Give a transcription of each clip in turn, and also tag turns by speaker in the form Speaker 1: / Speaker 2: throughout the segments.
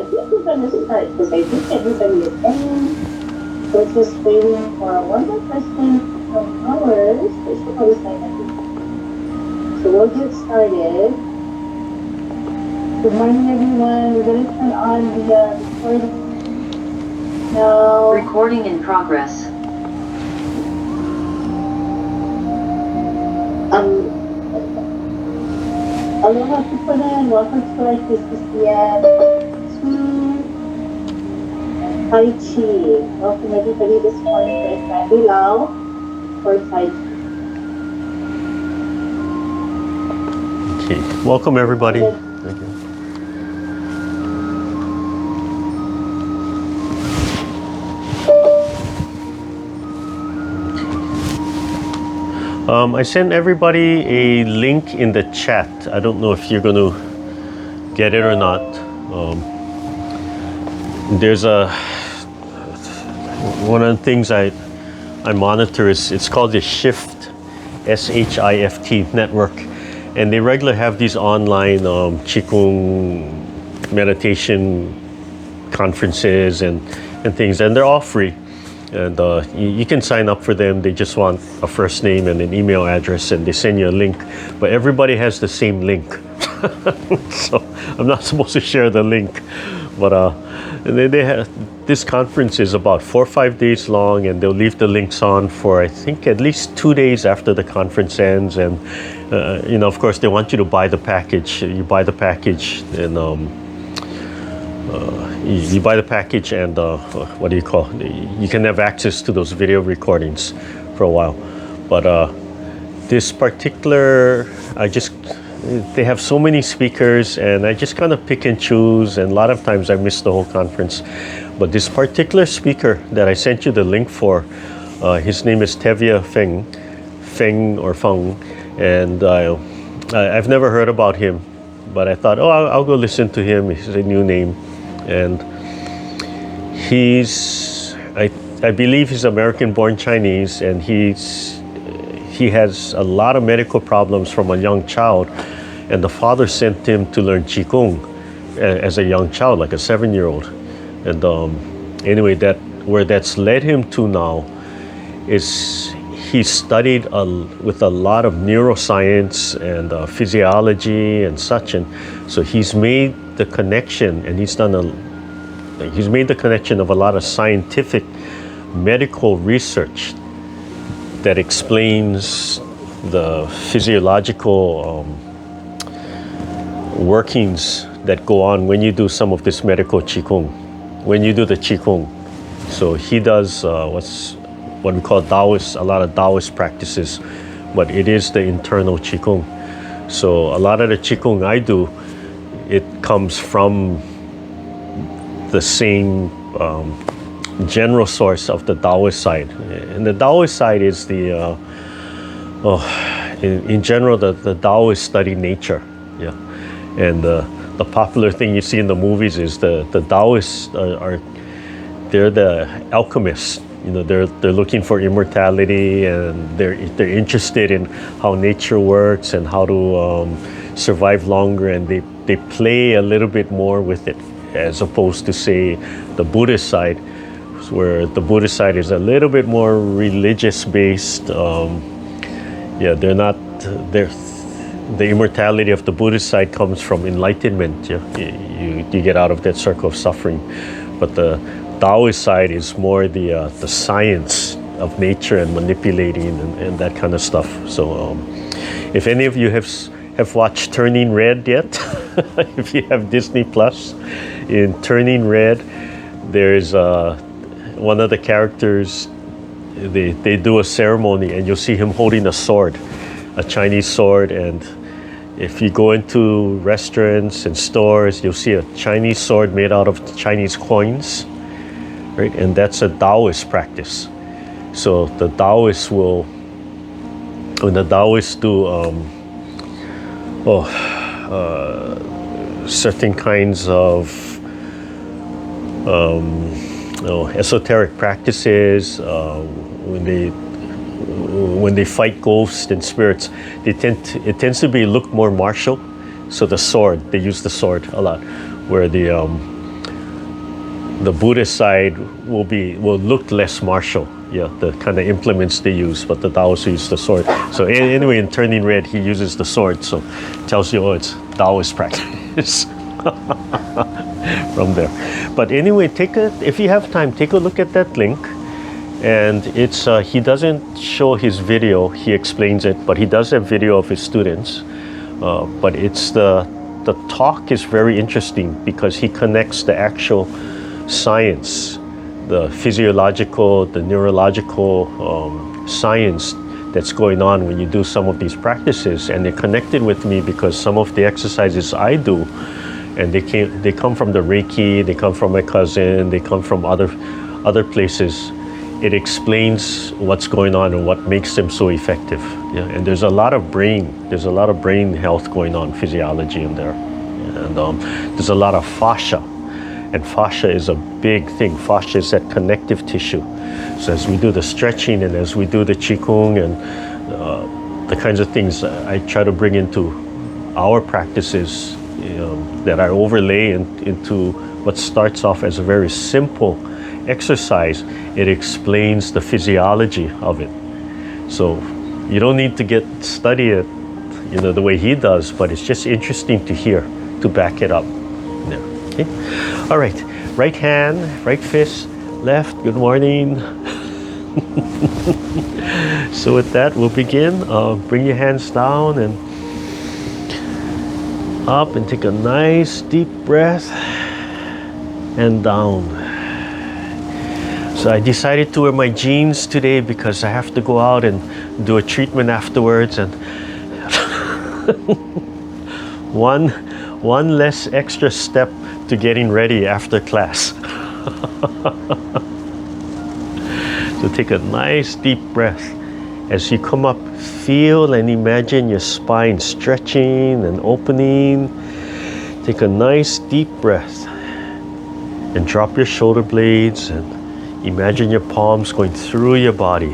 Speaker 1: think we're going to start because I think everybody is in. We're just waiting for one more question from ours. They should probably sign up. So we'll get started. Good morning, everyone. We're going to turn on the recording now.
Speaker 2: Recording in progress.
Speaker 1: Aloha Kūpuna and welcome to our TCAAF 2 Tai Chi. Welcome everybody this morning for Sandy Lau for Tai Chi.
Speaker 3: Okay, welcome everybody. Thank you. I sent everybody a link in the chat. I don't know if you're going to get it or not. There's one of the things I monitor is it's called the Shift, S-H-I-F-T network, and they regularly have these online Qigong meditation conferences and things, and they're all free. And you can sign up for them. They just want a first name and an email address, and they send you a link. But everybody has the same link, so I'm not supposed to share the link. But they have this conference is about 4 or 5 days long, and they'll leave the links on for I think at least 2 days after the conference ends. And you know, of course, they want you to buy the package. You buy the package, and you buy the package, and what do you call it? You can have access to those video recordings for a while. But this particular, they have so many speakers, and I just kind of pick and choose, and a lot of times I miss the whole conference. But this particular speaker that I sent you the link for, his name is Tevye Feng, and I've never heard about him, but I thought, oh, I'll go listen to him. He's a new name. And I believe he's American-born Chinese, and he has a lot of medical problems from a young child, and the father sent him to learn Qigong as a young child, like a 7-year-old. And anyway, where that's led him to now is he studied with a lot of neuroscience and physiology and such, and so he's made the connection, and he's made the connection of a lot of scientific medical research that explains the physiological workings that go on when you do some of this medical Qigong, when you do the Qigong. So he does what we call Taoist, a lot of Taoist practices, but it is the internal Qigong. So a lot of the Qigong I do, it comes from the same general source of the Taoist side. And the Taoist side is the, in general, the Taoists study nature. Yeah. And the popular thing you see in the movies is the Taoists they're the alchemists. You know, they're looking for immortality, and they're interested in how nature works and how to survive longer, and they play a little bit more with it, as opposed to, say, the Buddhist side, where the Buddhist side is a little bit more religious based. Yeah, the immortality of the Buddhist side comes from enlightenment. Yeah, you get out of that circle of suffering, but the Taoist side is more the science of nature and manipulating and that kind of stuff. So, if any of you have watched Turning Red yet, if you have Disney Plus, in Turning Red, there's one of the characters. They do a ceremony, and you'll see him holding a sword, a Chinese sword. And if you go into restaurants and stores, you'll see a Chinese sword made out of Chinese coins. Right? And that's a Taoist practice. So the Taoists when the Taoists do certain kinds of esoteric practices, when they fight ghosts and spirits, it tends to look more martial. So the sword, they use the sword a lot, where the Buddhist side will look less martial. Yeah, the kind of implements they use, but the Taoists use the sword. So anyway, in Turning Red, he uses the sword, so it tells you, oh, it's Taoist practice from there. But anyway, if you have time, take a look at that link. And it's he doesn't show his video, he explains it, but he does have video of his students. But it's the talk is very interesting because he connects the actual science, the physiological, the neurological science that's going on when you do some of these practices. And they connected with me because some of the exercises I do, and they come from the Reiki, they come from my cousin, they come from other places. It explains what's going on and what makes them so effective. Yeah, and there's a lot of brain health going on, physiology in there, and there's a lot of fascia, and fascia is a big thing. Fascia is that connective tissue. So as we do the stretching and as we do the Qigong and the kinds of things I try to bring into our practices, that I overlay into what starts off as a very simple exercise, it explains the physiology of it. So you don't need to study it, the way he does, but it's just interesting to hear, to back it up. Yeah. Okay. All right. Right hand, right fist, left. Good morning. So with that, we'll begin. Bring your hands down and up, and take a nice deep breath and down. So I decided to wear my jeans today because I have to go out and do a treatment afterwards, and one less extra step to getting ready after class. So take a nice deep breath. As you come up, feel and imagine your spine stretching and opening. Take a nice deep breath and drop your shoulder blades and imagine your palms going through your body.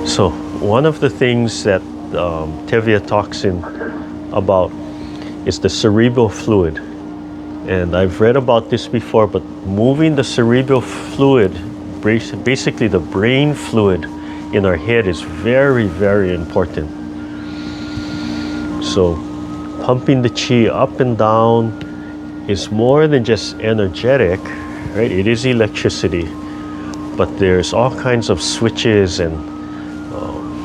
Speaker 3: So one of the things that Tevye talks about is the cerebral fluid. And I've read about this before, but moving the cerebral fluid, basically the brain fluid in our head, is very, very important. So pumping the chi up and down is more than just energetic. Right? It is electricity, but there's all kinds of switches and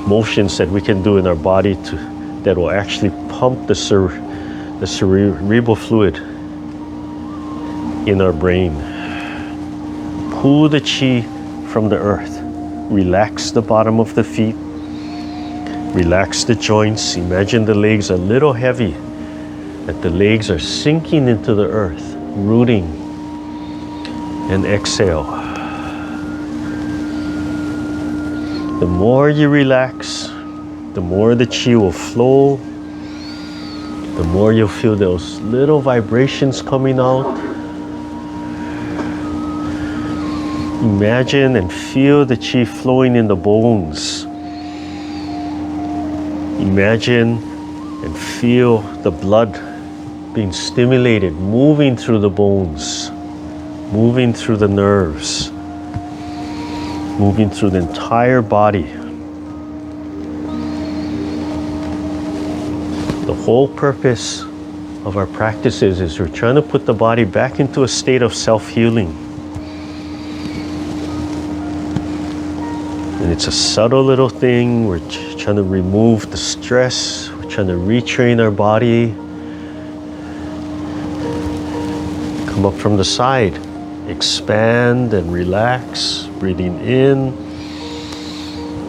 Speaker 3: motions that we can do in our body that will actually pump the cerebral fluid in our brain. Pull the chi from the earth. Relax the bottom of the feet. Relax the joints. Imagine the legs a little heavy, that the legs are sinking into the earth, rooting. And exhale. The more you relax, the more the chi will flow, the more you'll feel those little vibrations coming out. Imagine and feel the chi flowing in the bones. Imagine and feel the blood being stimulated, moving through the bones, moving through the nerves, moving through the entire body. The whole purpose of our practices is we're trying to put the body back into a state of self-healing. And it's a subtle little thing. We're trying to remove the stress. We're trying to retrain our body. Come up from the side. Expand and relax, breathing in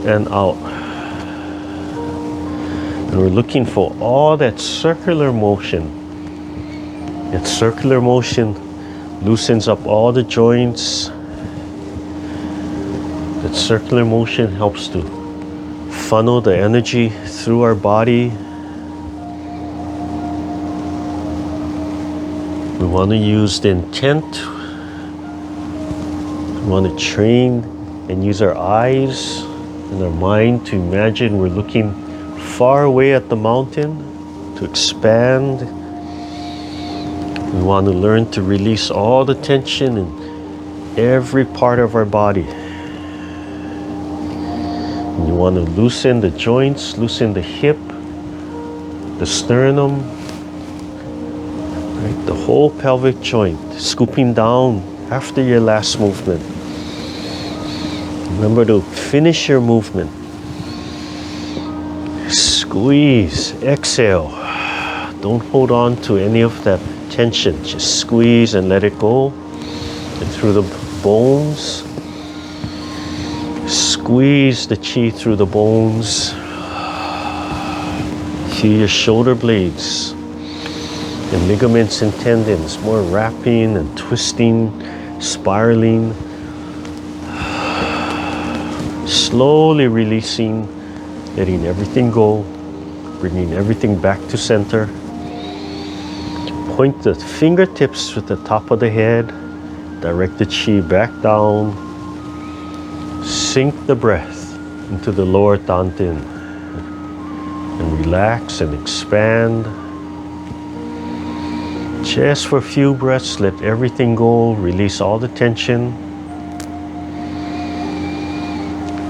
Speaker 3: and out. And we're looking for all that circular motion. That circular motion loosens up all the joints. That circular motion helps to funnel the energy through our body. We want to use the intent. We want to train and use our eyes and our mind to imagine we're looking far away at the mountain, to expand, We want to learn to release all the tension in every part of our body. And you want to loosen the joints, loosen the hip, the sternum, right? The whole pelvic joint, scooping down after your last movement. Remember to finish your movement. Squeeze, exhale. Don't hold on to any of that tension. Just squeeze and let it go. And through the bones. Squeeze the chi through the bones. Feel your shoulder blades and ligaments and tendons. More wrapping and twisting, spiraling. Slowly releasing, letting everything go, bringing everything back to center. Point the fingertips to the top of the head, direct the chi back down, sink the breath into the lower Dantin, and relax and expand. Just for a few breaths, let everything go, release all the tension.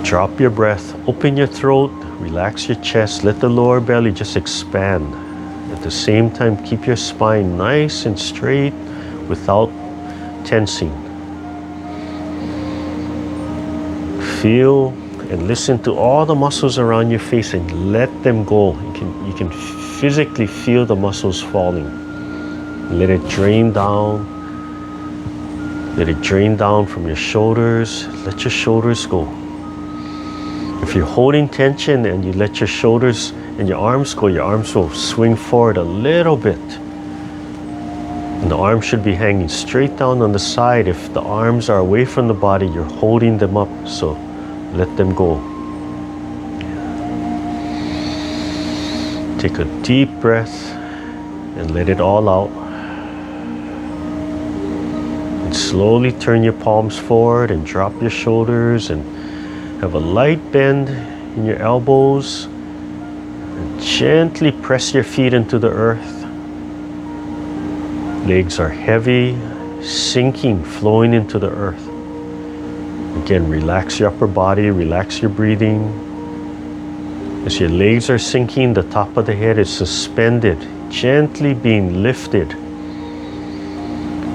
Speaker 3: Drop your breath, open your throat, relax your chest, let the lower belly just expand. At the same time, keep your spine nice and straight without tensing. Feel and listen to all the muscles around your face and let them go. You can physically feel the muscles falling. Let it drain down. Let it drain down from your shoulders. Let your shoulders go. If you're holding tension and you let your shoulders and your arms go, your arms will swing forward a little bit. And the arms should be hanging straight down on the side. If the arms are away from the body, you're holding them up, so let them go. Take a deep breath and let it all out. And slowly turn your palms forward and drop your shoulders and have a light bend in your elbows and gently press your feet into the earth. Legs are heavy, sinking, flowing into the earth. Again, relax your upper body, relax your breathing. As your legs are sinking, the top of the head is suspended, gently being lifted.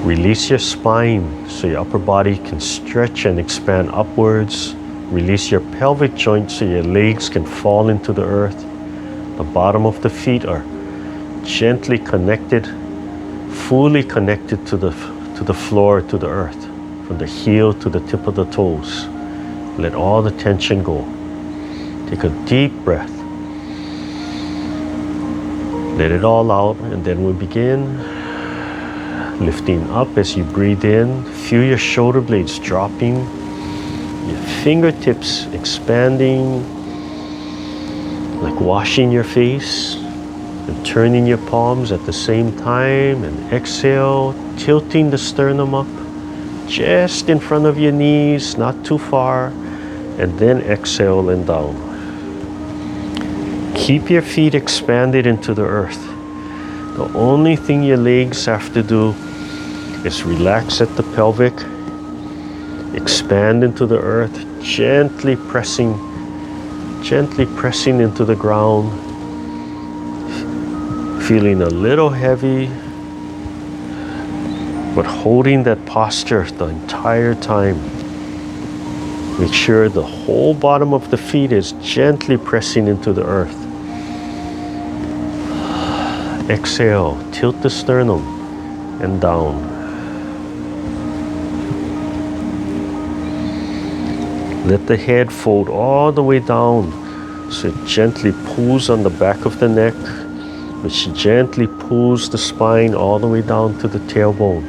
Speaker 3: Release your spine so your upper body can stretch and expand upwards. Release your pelvic joint so your legs can fall into the earth. The bottom of the feet are gently connected, fully connected to the floor, to the earth, from the heel to the tip of the toes. Let all the tension go. Take a deep breath. Let it all out, and then we'll begin lifting up as you breathe in. Feel your shoulder blades dropping. Your fingertips expanding, like washing your face, and turning your palms at the same time. And exhale, tilting the sternum up, just in front of your knees, not too far. And then exhale and down. Keep your feet expanded into the earth. The only thing your legs have to do is relax at the pelvic. Expand into the earth, gently pressing into the ground. Feeling a little heavy, but holding that posture the entire time. Make sure the whole bottom of the feet is gently pressing into the earth. Exhale, tilt the sternum and down. Let the head fold all the way down so it gently pulls on the back of the neck, which gently pulls the spine all the way down to the tailbone.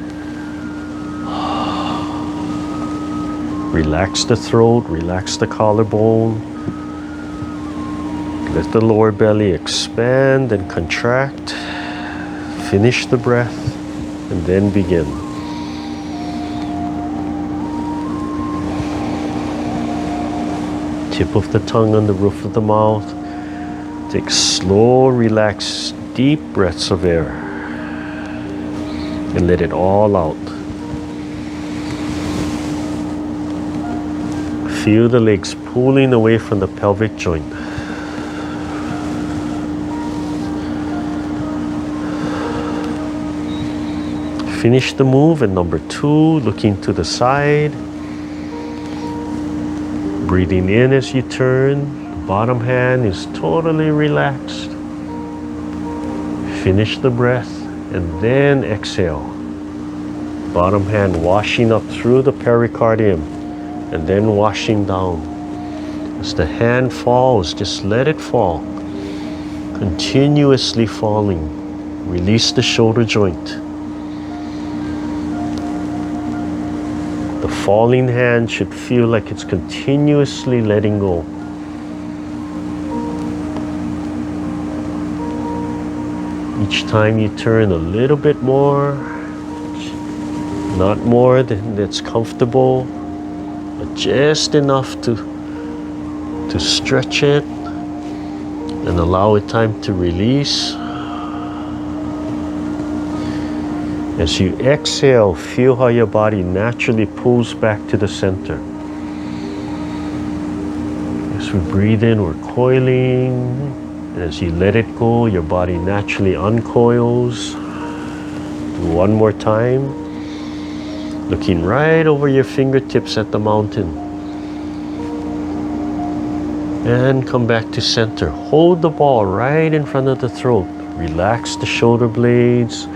Speaker 3: Relax the throat, relax the collarbone. Let the lower belly expand and contract. Finish the breath and then begin. Tip of the tongue on the roof of the mouth. Take slow, relaxed, deep breaths of air. and let it all out. Feel the legs pulling away from the pelvic joint. Finish the move at number 2, looking to the side. Breathing in as you turn. The bottom hand is totally relaxed. Finish the breath and then exhale. Bottom hand washing up through the pericardium and then washing down. As the hand falls, just let it fall. Continuously falling. Release the shoulder joint. The falling hand should feel like it's continuously letting go. Each time you turn a little bit more, not more than that's comfortable, but just enough to stretch it and allow it time to release. As you exhale, feel how your body naturally pulls back to the center. As we breathe in, we're coiling. And as you let it go, your body naturally uncoils. Do one more time. Looking right over your fingertips at the mountain. And come back to center. Hold the ball right in front of the throat. Relax the shoulder blades.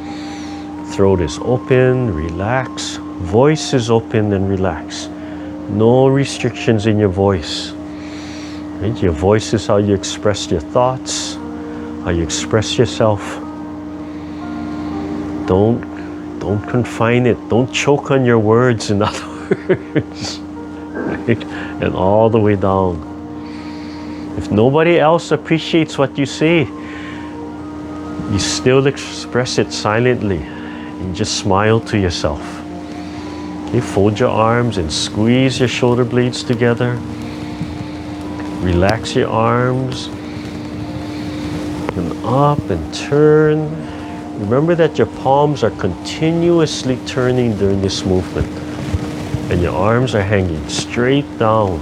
Speaker 3: Throat is open, relax. Voice is open and relax. No restrictions in your voice. Right? Your voice is how you express your thoughts, how you express yourself. Don't confine it. Don't choke on your words, in other words. Right? And all the way down. If nobody else appreciates what you say, you still express it silently. And just smile to yourself. Okay, fold your arms and squeeze your shoulder blades together. Relax your arms. And up and turn. Remember that your palms are continuously turning during this movement. And your arms are hanging straight down.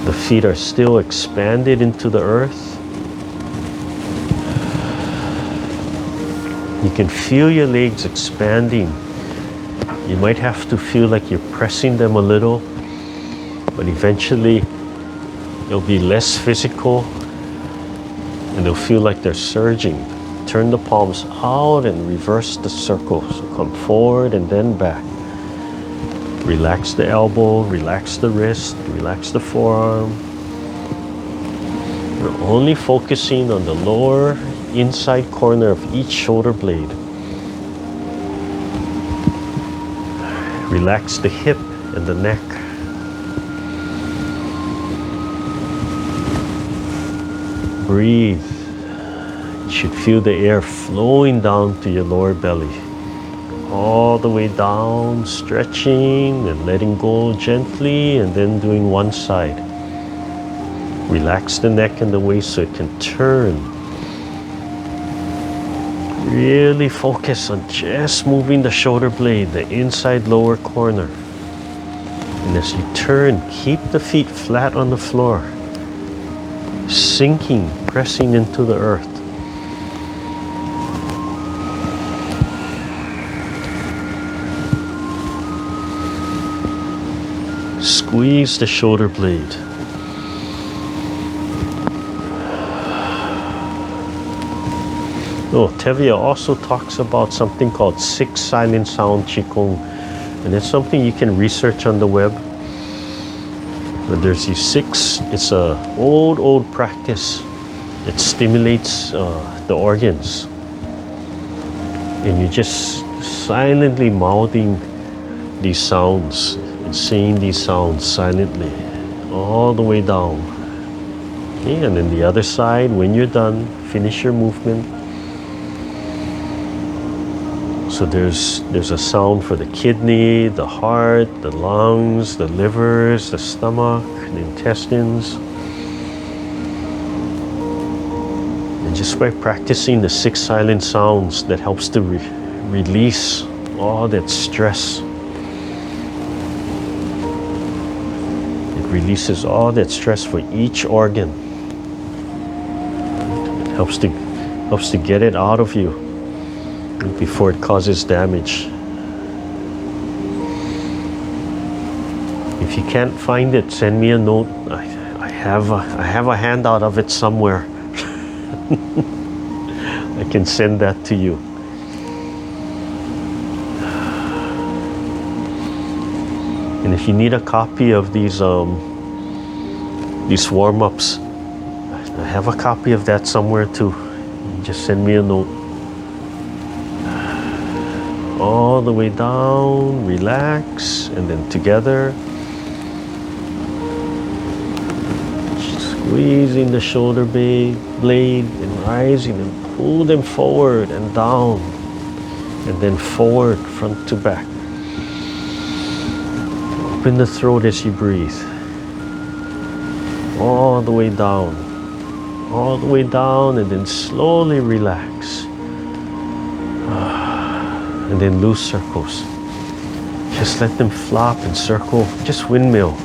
Speaker 3: The feet are still expanded into the earth. You can feel your legs expanding. You might have to feel like you're pressing them a little, but eventually it'll be less physical and they'll feel like they're surging. Turn the palms out and reverse the circle. So come forward and then back. Relax the elbow, relax the wrist, relax the forearm. We're only focusing on the lower inside corner of each shoulder blade. Relax the hip and the neck. Breathe. You should feel the air flowing down to your lower belly. All the way down, stretching and letting go gently, and then doing one side. Relax the neck and the waist so it can turn. Really focus on just moving the shoulder blade, the inside lower corner. And as you turn, keep the feet flat on the floor, sinking, pressing into the earth. Squeeze the shoulder blade. Oh, Tevye also talks about something called 6 silent sound Qigong, and it's something you can research on the web. But there's these 6, it's a old practice. It stimulates the organs. And you're just silently mouthing these sounds and saying these sounds silently all the way down. Okay, and then the other side, when you're done, finish your movement. So there's a sound for the kidney, the heart, the lungs, the livers, the stomach, the intestines. And just by practicing the 6 silent sounds, that helps to release all that stress. It releases all that stress for each organ. It helps to get it out of you before it causes damage. If you can't find it, send me a note. I have a handout of it somewhere. I can send that to you. And if you need a copy of these warm-ups, I have a copy of that somewhere too. Just send me a note. All the way down, relax, and then together. Squeezing the shoulder blade and rising and pull them forward and down, and then forward, front to back. Open the throat as you breathe. All the way down. All the way down, and then slowly relax. And then loose circles. Just let them flop and circle, just windmill.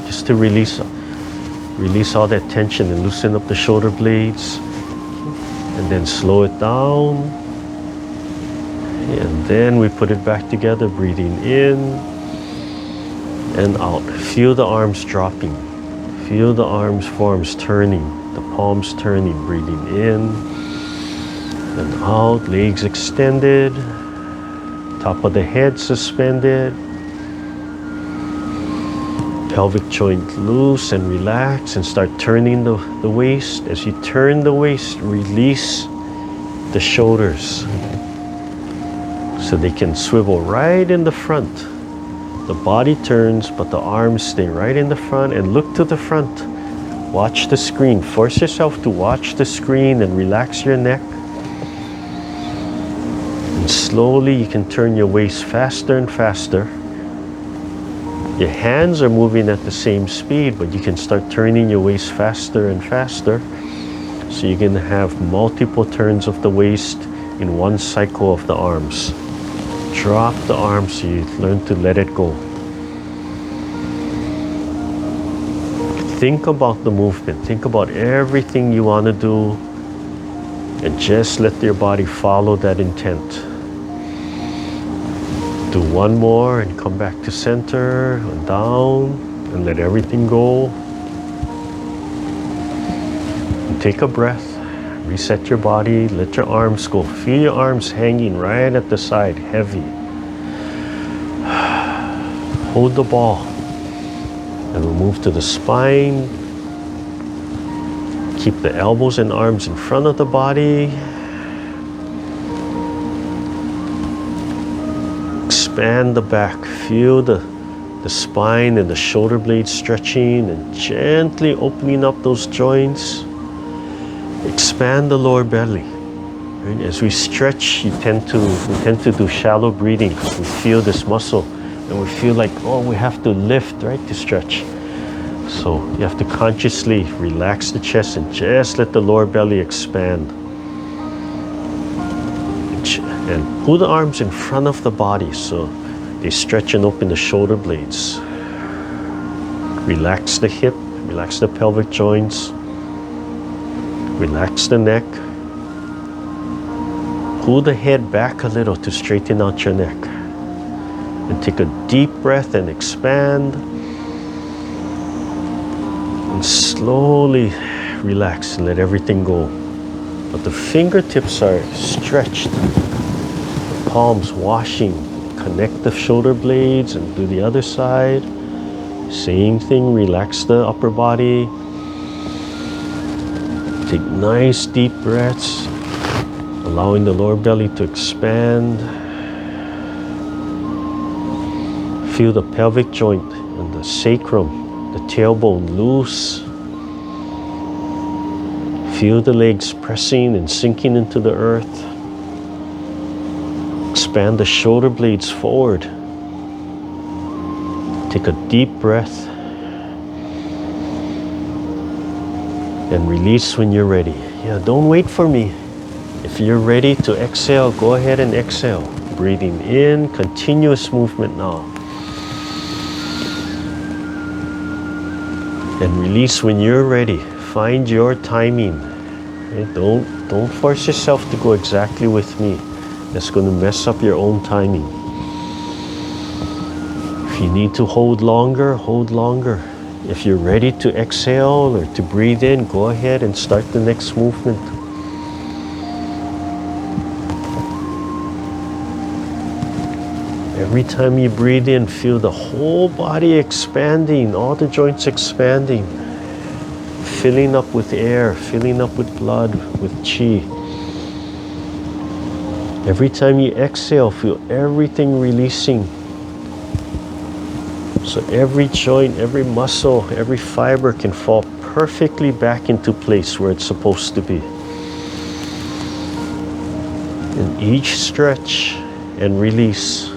Speaker 3: Just to release all that tension and loosen up the shoulder blades. And then slow it down. And then we put it back together, breathing in and out. Feel the arms dropping. Feel the forearms turning, the palms turning, breathing in and out, legs extended, top of the head suspended, pelvic joint loose and relax, and start turning the waist. As you turn the waist, release the shoulders so they can swivel right in the front. The body turns, but the arms stay right in the front, and look to the front. Watch the screen. Force yourself to watch the screen and relax your neck. And slowly you can turn your waist faster and faster. Your hands are moving at the same speed, but you can start turning your waist faster and faster. So you're going to have multiple turns of the waist in one cycle of the arms. Drop the arms so you learn to let it go. Think about the movement. Think about everything you want to do, and just let your body follow that intent. Do one more and come back to center and down and let everything go. And take a breath. Reset your body. Let your arms go. Feel your arms hanging right at the side, heavy. Hold the ball. And we'll move to the spine. Keep the elbows and arms in front of the body. Expand the back. Feel the spine and the shoulder blades stretching and gently opening up those joints. Expand the lower belly. Right? As we stretch, we tend to do shallow breathing. We feel this muscle and we feel like, oh, we have to lift, right, to stretch. So you have to consciously relax the chest and just let the lower belly expand. And pull the arms in front of the body so they stretch and open the shoulder blades. Relax the hip, relax the pelvic joints. Relax the neck. Pull the head back a little to straighten out your neck. And take a deep breath and expand. And slowly relax and let everything go. But the fingertips are stretched. The palms washing. Connect the shoulder blades and do the other side. Same thing, relax the upper body. Take nice deep breaths, allowing the lower belly to expand. Feel the pelvic joint and the sacrum, the tailbone loose. Feel the legs pressing and sinking into the earth. Expand the shoulder blades forward. Take a deep breath. And release when you're ready. Yeah, don't wait for me. If you're ready to exhale, go ahead and exhale. Breathing in, continuous movement now. And release when you're ready. Find your timing. Okay? Don't force yourself to go exactly with me. That's going to mess up your own timing. If you need to hold longer, hold longer. If you're ready to exhale or to breathe in, go ahead and start the next movement. Every time you breathe in, feel the whole body expanding, all the joints expanding, filling up with air, filling up with blood, with chi. Every time you exhale, feel everything releasing. So every joint, every muscle, every fiber can fall perfectly back into place where it's supposed to be. And each stretch and release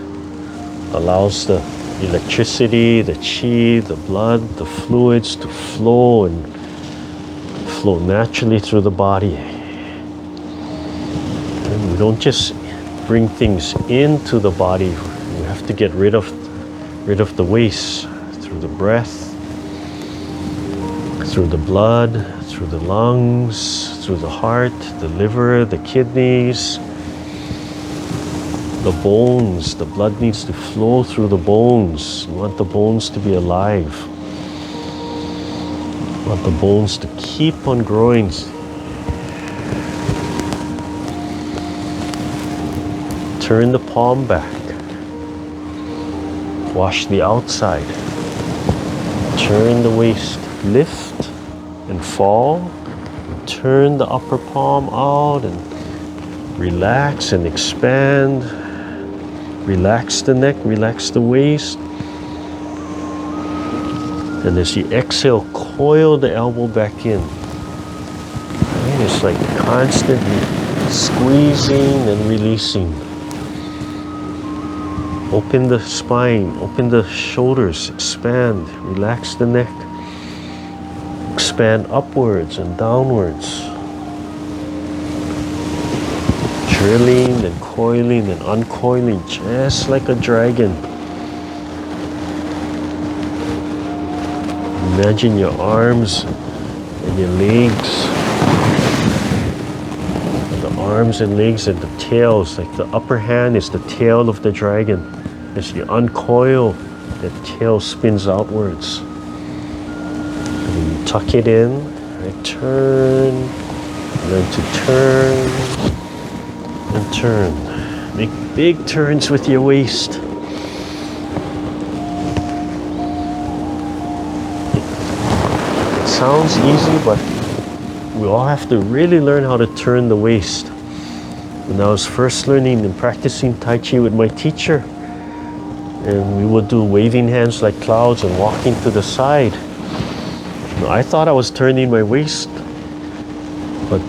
Speaker 3: allows the electricity, the chi, the blood, the fluids to flow and flow naturally through the body. And we don't just bring things into the body, we have to get rid of the waste through the breath, through the blood, through the lungs, through the heart, the liver, the kidneys, the bones. The blood needs to flow through the bones. You want the bones to be alive. You want the bones to keep on growing. Turn the palm back. Wash the outside. Turn the waist. Lift and fall. Turn the upper palm out and relax and expand. Relax the neck, relax the waist. And as you exhale, coil the elbow back in. And it's like constantly squeezing and releasing. Open the spine, open the shoulders, expand, relax the neck. Expand upwards and downwards. Drilling and coiling and uncoiling just like a dragon. Imagine your arms and your legs. And the arms and legs and the tails, like the upper hand is the tail of the dragon. As you uncoil, the tail spins outwards. And you tuck it in, right? Turn, learn to turn. And turn. Make big turns with your waist. It sounds easy, but we all have to really learn how to turn the waist. When I was first learning and practicing Tai Chi with my teacher, and we would do waving hands like clouds and walking to the side. I thought I was turning my waist, but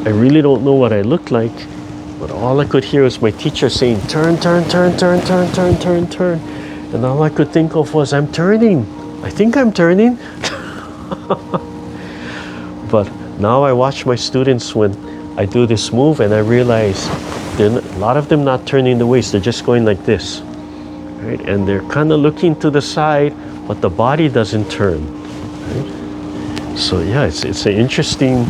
Speaker 3: I really don't know what I looked like. But all I could hear was my teacher saying, turn, turn, turn, turn, turn, turn, turn, turn. And all I could think of was, I'm turning. I think I'm turning. But now I watch my students when I do this move and I realize a lot of them not turning the waist, they're just going like this. Right? And they're kind of looking to the side, but the body doesn't turn. Right? So yeah, it's an interesting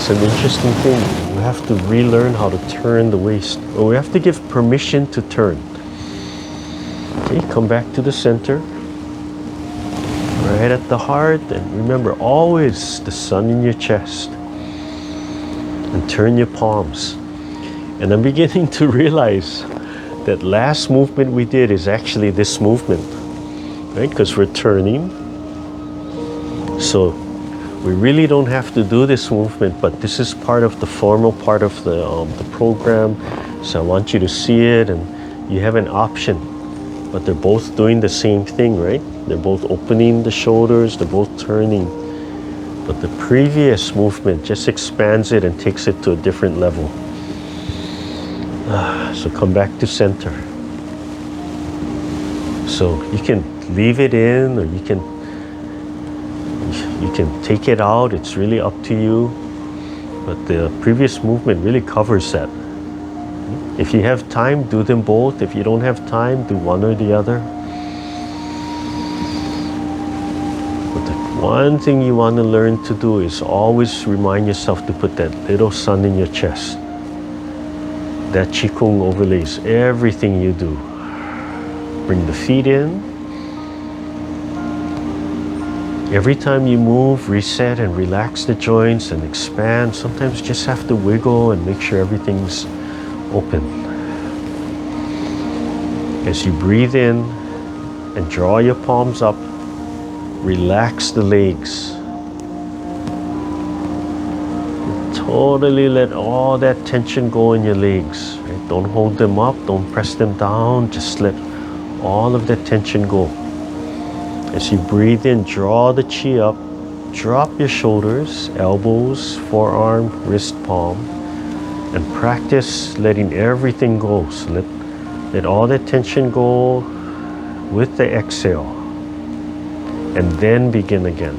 Speaker 3: thing. We have to relearn how to turn the waist. Or we have to give permission to turn. Okay, come back to the center. Right at the heart. And remember, always the sun in your chest. And turn your palms. And I'm beginning to realize that last movement we did is actually this movement. Right? Because we're turning. So we really don't have to do this movement, but this is part of the formal part of the program. So I want you to see it, and you have an option. But they're both doing the same thing, right? They're both opening the shoulders, they're both turning. But the previous movement just expands it and takes it to a different level. So come back to center. So you can leave it in, or you can take it out. It's really up to you. But the previous movement really covers that. If you have time, do them both. If you don't have time, do one or the other. But the one thing you want to learn to do is always remind yourself to put that little sun in your chest. That Qigong overlays everything you do. Bring the feet in. Every time you move, reset and relax the joints and expand. Sometimes you just have to wiggle and make sure everything's open. As you breathe in and draw your palms up, relax the legs. Totally let all that tension go in your legs. Right? Don't hold them up, don't press them down, just let all of that tension go. As you breathe in, draw the chi up, drop your shoulders, elbows, forearm, wrist, palm, and practice letting everything go. So let all that tension go with the exhale, and then begin again.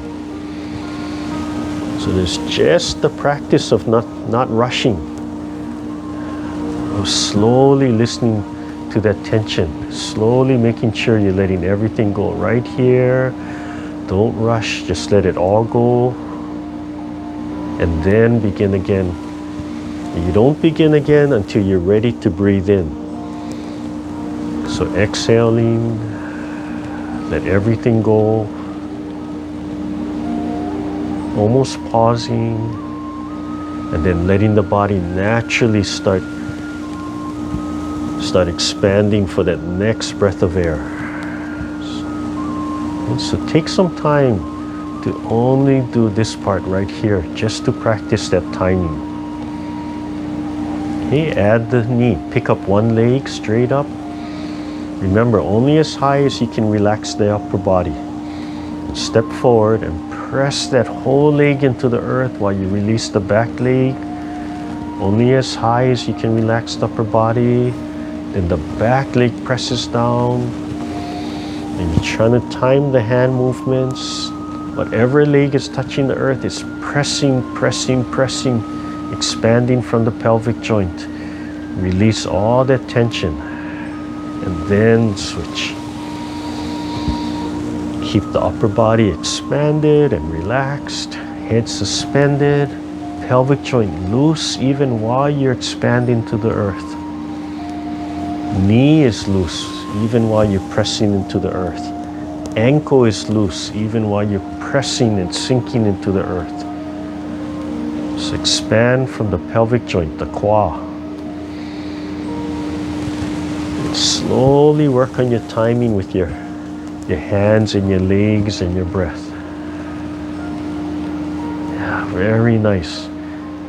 Speaker 3: So there's just the practice of not rushing, of slowly listening to that tension, slowly making sure you're letting everything go right here. Don't rush, just let it all go, and then begin again. You don't begin again until you're ready to breathe in. So exhaling, let everything go, almost pausing, and then letting the body naturally start expanding for that next breath of air. So take some time to only do this part right here, just to practice that timing. Okay, add the knee, pick up one leg straight up. Remember, only as high as you can relax the upper body. Step forward and press that whole leg into the earth while you release the back leg. Only as high as you can relax the upper body. Then the back leg presses down. And you're trying to time the hand movements. Whatever leg is touching the earth is pressing, pressing, pressing, expanding from the pelvic joint. Release all that tension. And then switch. Keep the upper body expanded and relaxed. Head suspended. Pelvic joint loose even while you're expanding to the earth. Knee is loose even while you're pressing into the earth. Ankle is loose even while you're pressing and sinking into the earth. So expand from the pelvic joint, the kwa. And slowly work on your timing with your hands and your legs and your breath. Yeah, very nice.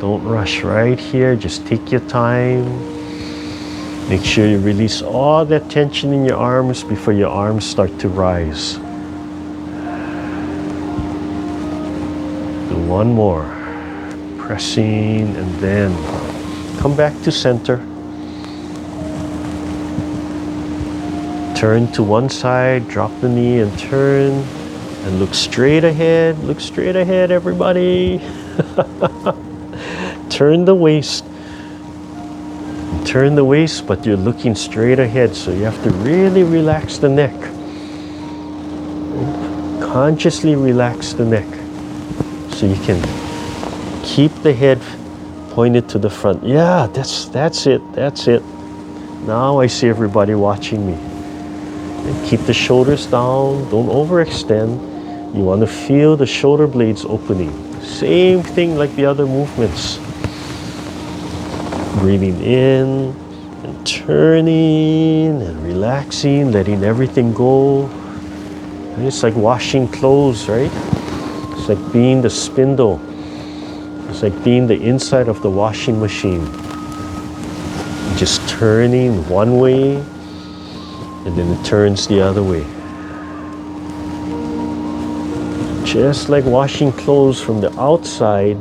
Speaker 3: Don't rush right here, just take your time. Make sure you release all that tension in your arms before your arms start to rise. Do one more. Pressing, and then come back to center. Turn to one side, drop the knee and turn. And look straight ahead. Look straight ahead, everybody. Turn the waist. Turn the waist, but you're looking straight ahead, so you have to really relax the neck. Consciously relax the neck so you can keep the head pointed to the front. Yeah, that's it. That's it. Now I see everybody watching me. And keep the shoulders down. Don't overextend. You want to feel the shoulder blades opening. Same thing like the other movements. Breathing in and turning and relaxing, letting everything go. And it's like washing clothes, right? It's like being the spindle. It's like being the inside of the washing machine. Just turning one way, and then it turns the other way. Just like washing clothes from the outside,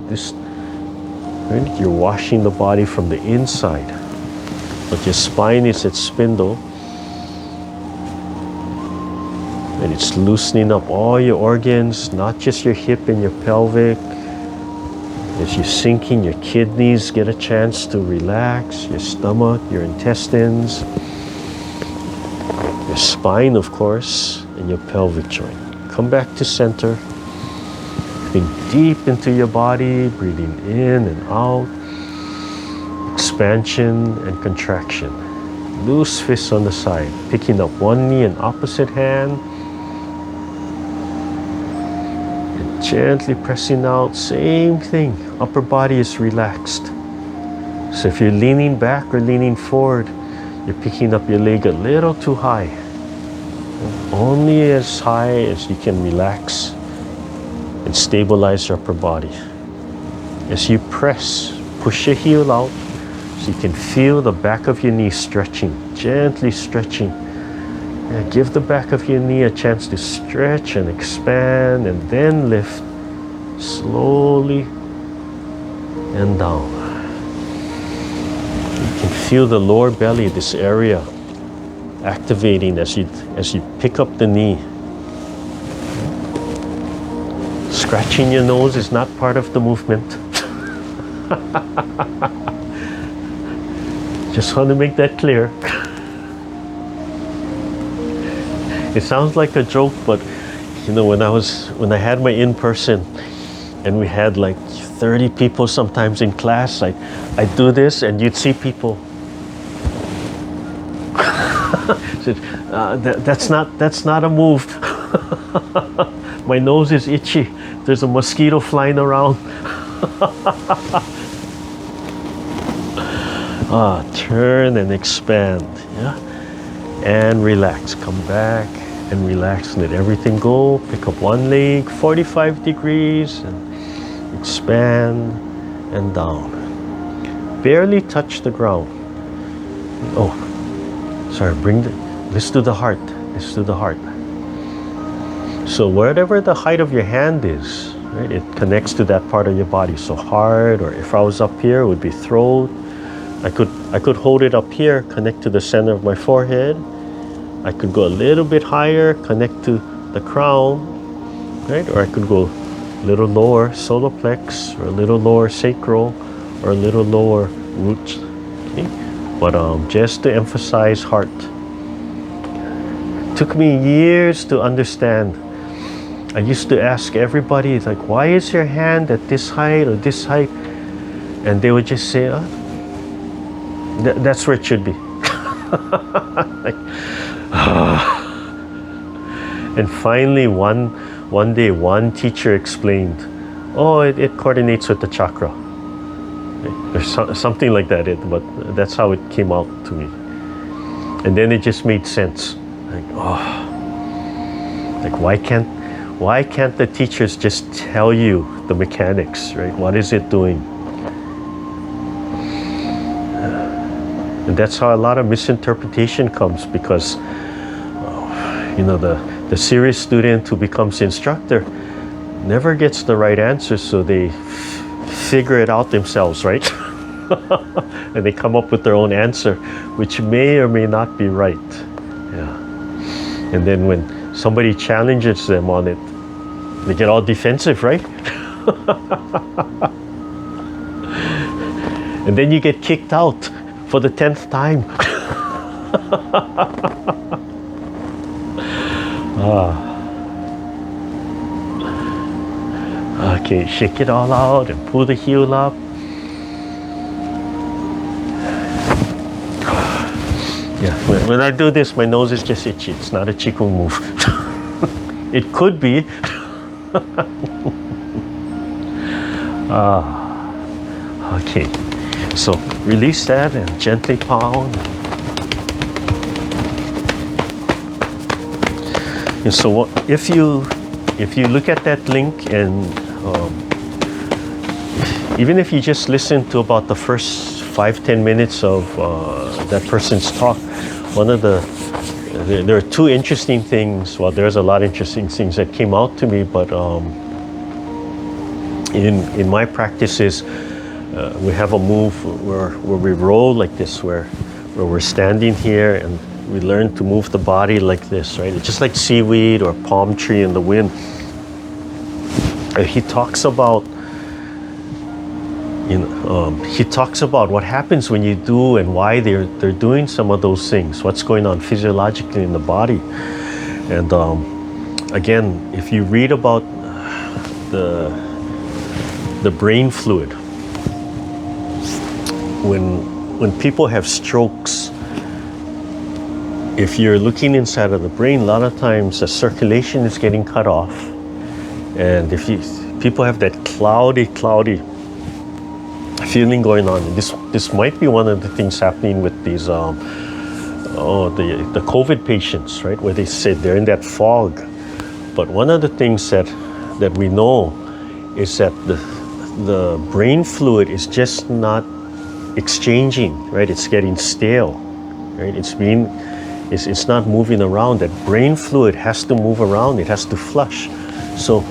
Speaker 3: right? You're washing the body from the inside. But your spine is its spindle. And it's loosening up all your organs, not just your hip and your pelvic. As you sink in, your kidneys get a chance to relax, your stomach, your intestines, your spine, of course, and your pelvic joint. Come back to center. Think deep into your body, breathing in and out. Expansion and contraction. Loose fists on the side. Picking up one knee in opposite hand. And gently pressing out. Same thing. Upper body is relaxed. So if you're leaning back or leaning forward, you're picking up your leg a little too high. Only as high as you can relax and stabilize your upper body. As you press, push your heel out so you can feel the back of your knee stretching, gently stretching. And give the back of your knee a chance to stretch and expand, and then lift slowly and down. You can feel the lower belly, this area, activating as you pick up the knee. Scratching your nose is not part of the movement. Just want to make that clear. It sounds like a joke, but you know, when I had my in-person and we had like 30 people sometimes in class, I'd do this and you'd see people said, that's not a move. My nose is itchy. There's a mosquito flying around. Turn and expand, yeah, and relax. Come back and relax. Let everything go. Pick up one leg, 45 degrees, and expand and down. Barely touch the ground. Oh, sorry. Let's do the heart. Let's do the heart. So whatever the height of your hand is, right, it connects to that part of your body. So heart, or if I was up here, it would be throat. I could hold it up here, connect to the center of my forehead. I could go a little bit higher, connect to the crown, right? Or I could go a little lower, solar plex, or a little lower sacral, or a little lower roots. Okay? But just to emphasize heart. It took me years to understand. I used to ask everybody, like, why is your hand at this height or this height? And they would just say, that's where it should be. Like, and finally, one day, one teacher explained, oh, it coordinates with the chakra. There's something like that, but that's how it came out to me. And then it just made sense. Like, why can't the teachers just tell you the mechanics, right? What is it doing? And that's how a lot of misinterpretation comes, because you know, the serious student who becomes instructor never gets the right answer, so they figure it out themselves, right? And they come up with their own answer, which may or may not be right. Yeah. And then when somebody challenges them on it, they get all defensive, right? And then you get kicked out for the 10th time. Okay, shake it all out and pull the heel up. Yeah, when I do this, my nose is just itchy. It's not a Qigong move. It could be. Okay, so release that and gently pound. And so if you look at that link, and even if you just listen to about the first 5-10 minutes of that person's talk, there are two interesting things. Well, there's a lot of interesting things that came out to me, but in my practices, we have a move where we roll like this, where we're standing here and we learn to move the body like this, right? It's just like seaweed or palm tree in the wind. He talks about he talks about what happens when you do and why they're doing some of those things, what's going on physiologically in the body. And again, if you read about the brain fluid, when people have strokes, if you're looking inside of the brain, a lot of times the circulation is getting cut off, and if people have that cloudy feeling going on. This might be one of the things happening with these the COVID patients, right? Where they said they're in that fog. But one of the things that we know is that the brain fluid is just not exchanging, right? It's getting stale, right? It's not moving around. That brain fluid has to move around. It has to flush. So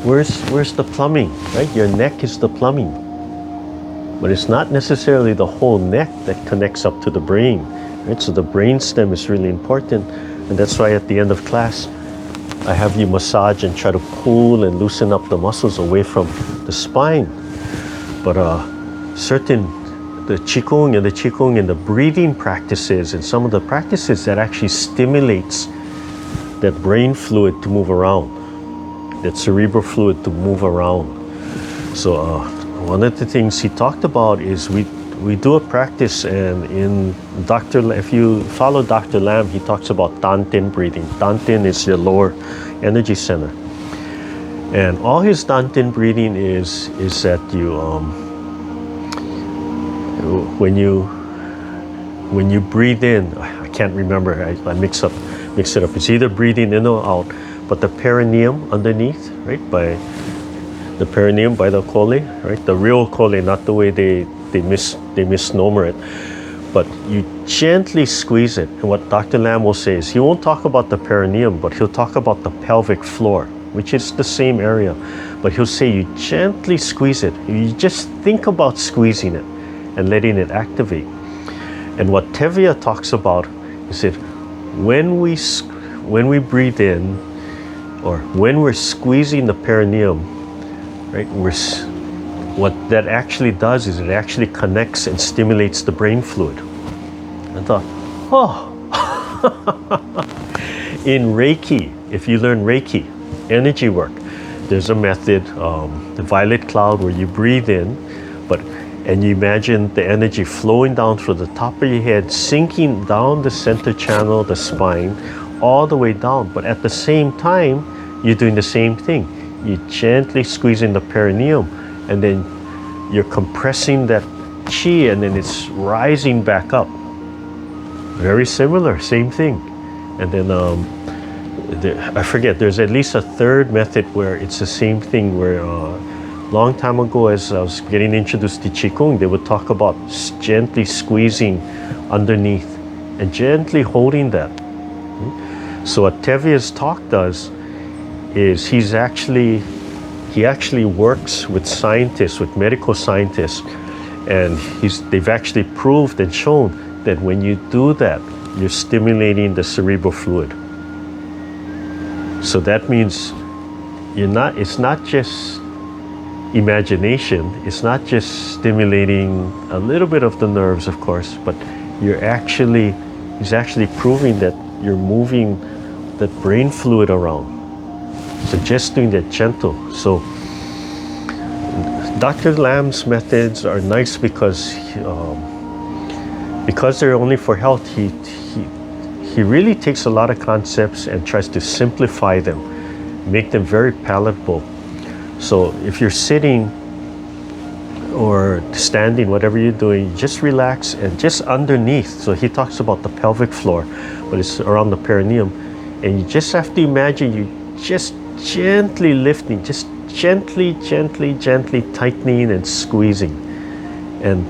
Speaker 3: where's the plumbing, right? Your neck is the plumbing. But it's not necessarily the whole neck that connects up to the brain, right? So the brain stem is really important, and that's why at the end of class, I have you massage and try to cool and loosen up the muscles away from the spine. But the Qigong and the breathing practices and some of the practices that actually stimulates that brain fluid to move around, that cerebral fluid to move around. So one of the things he talked about is we do a practice, and if you follow Dr. Lam, he talks about Dantin Breathing. Dantin is your lower energy center, and all his Dantin Breathing is that you when you breathe in, I can't remember, I mix it up. It's either breathing in or out, but the perineum underneath, right, by the perineum by the Kōle, right? The real Kōle, not the way they misnomer it. But you gently squeeze it. And what Dr. Lam will say is he won't talk about the perineum, but he'll talk about the pelvic floor, which is the same area. But he'll say you gently squeeze it. You just think about squeezing it and letting it activate. And what Tevye talks about is that when we breathe in, or when we're squeezing the perineum, right, what that actually does is it actually connects and stimulates the brain fluid. I thought, in Reiki, if you learn Reiki, energy work, there's a method, the violet cloud, where you breathe in, and you imagine the energy flowing down through the top of your head, sinking down the center channel, the spine, all the way down. But at the same time, you're doing the same thing. You're gently squeezing the perineum, and then you're compressing that chi, and then it's rising back up. Very similar, same thing. And then I forget, there's at least a third method where it's the same thing, where long time ago, as I was getting introduced to Qigong, they would talk about gently squeezing underneath and gently holding that. So what Tevye's talk does is he actually works with scientists, with medical scientists, and they've actually proved and shown that when you do that, you're stimulating the cerebral fluid. So that means it's not just imagination, it's not just stimulating a little bit of the nerves, of course, but he's actually proving that you're moving that brain fluid around. So just doing that gentle. So Dr. Lam's methods are nice because they're only for health. He really takes a lot of concepts and tries to simplify them, make them very palatable. So if you're sitting or standing, whatever you're doing, just relax, and just underneath. So he talks about the pelvic floor, but it's around the perineum, and you just have to imagine you just gently lifting, just gently tightening and squeezing. And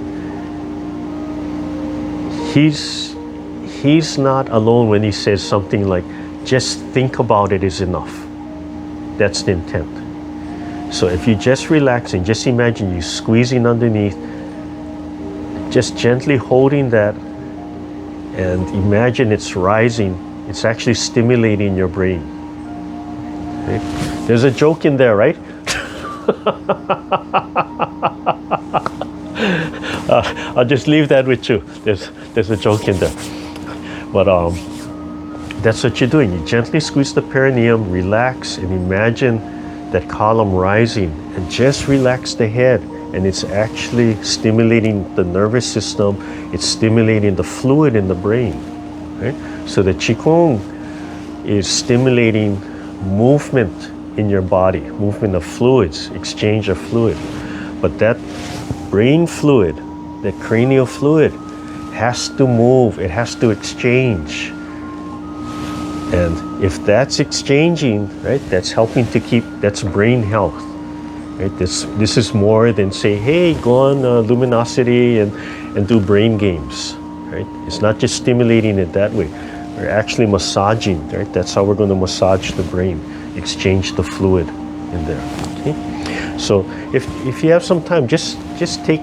Speaker 3: he's not alone when he says something like, just think about it is enough. That's the intent. So if you just relax and just imagine you squeezing underneath, just gently holding that, and imagine it's rising, it's actually stimulating your brain. Okay? There's a joke in there, right? I'll just leave that with you. There's a joke in there. But that's what you're doing. You gently squeeze the perineum, relax, and imagine that column rising, and just relax the head. And it's actually stimulating the nervous system. It's stimulating the fluid in the brain. Right? So the Qigong is stimulating movement in your body, movement of fluids, exchange of fluid. But that brain fluid, that cranial fluid, has to move, it has to exchange. And if that's exchanging, right, that's helping to keep, that's brain health. Right? This is more than say, hey, go on luminosity and do brain games. Right? It's not just stimulating it that way. We're actually massaging, right? That's how we're going to massage the brain, exchange the fluid in there. Okay? So if you have some time, just take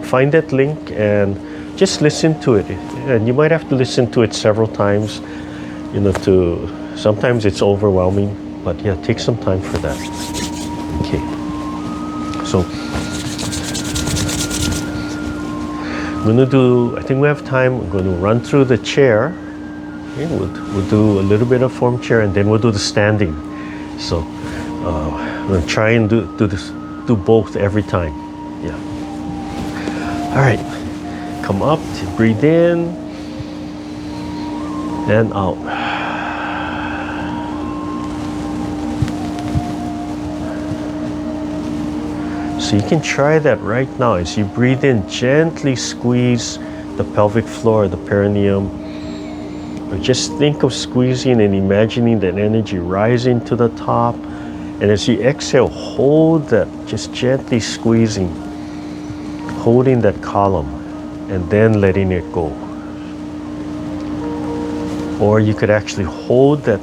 Speaker 3: find that link and just listen to it. And you might have to listen to it several times, you know, sometimes it's overwhelming, but yeah, take some time for that. Okay. So I'm going to do, I think we have time, we're going to run through the chair. Okay, we'll do a little bit of form chair, and then we'll do the standing. So I'm going to try and do both every time. Yeah. All right. Come up, breathe in and out. So you can try that right now. As you breathe in, gently squeeze the pelvic floor, the perineum. Or just think of squeezing and imagining that energy rising to the top. And as you exhale, hold that, just gently squeezing, holding that column, and then letting it go. Or you could actually hold that,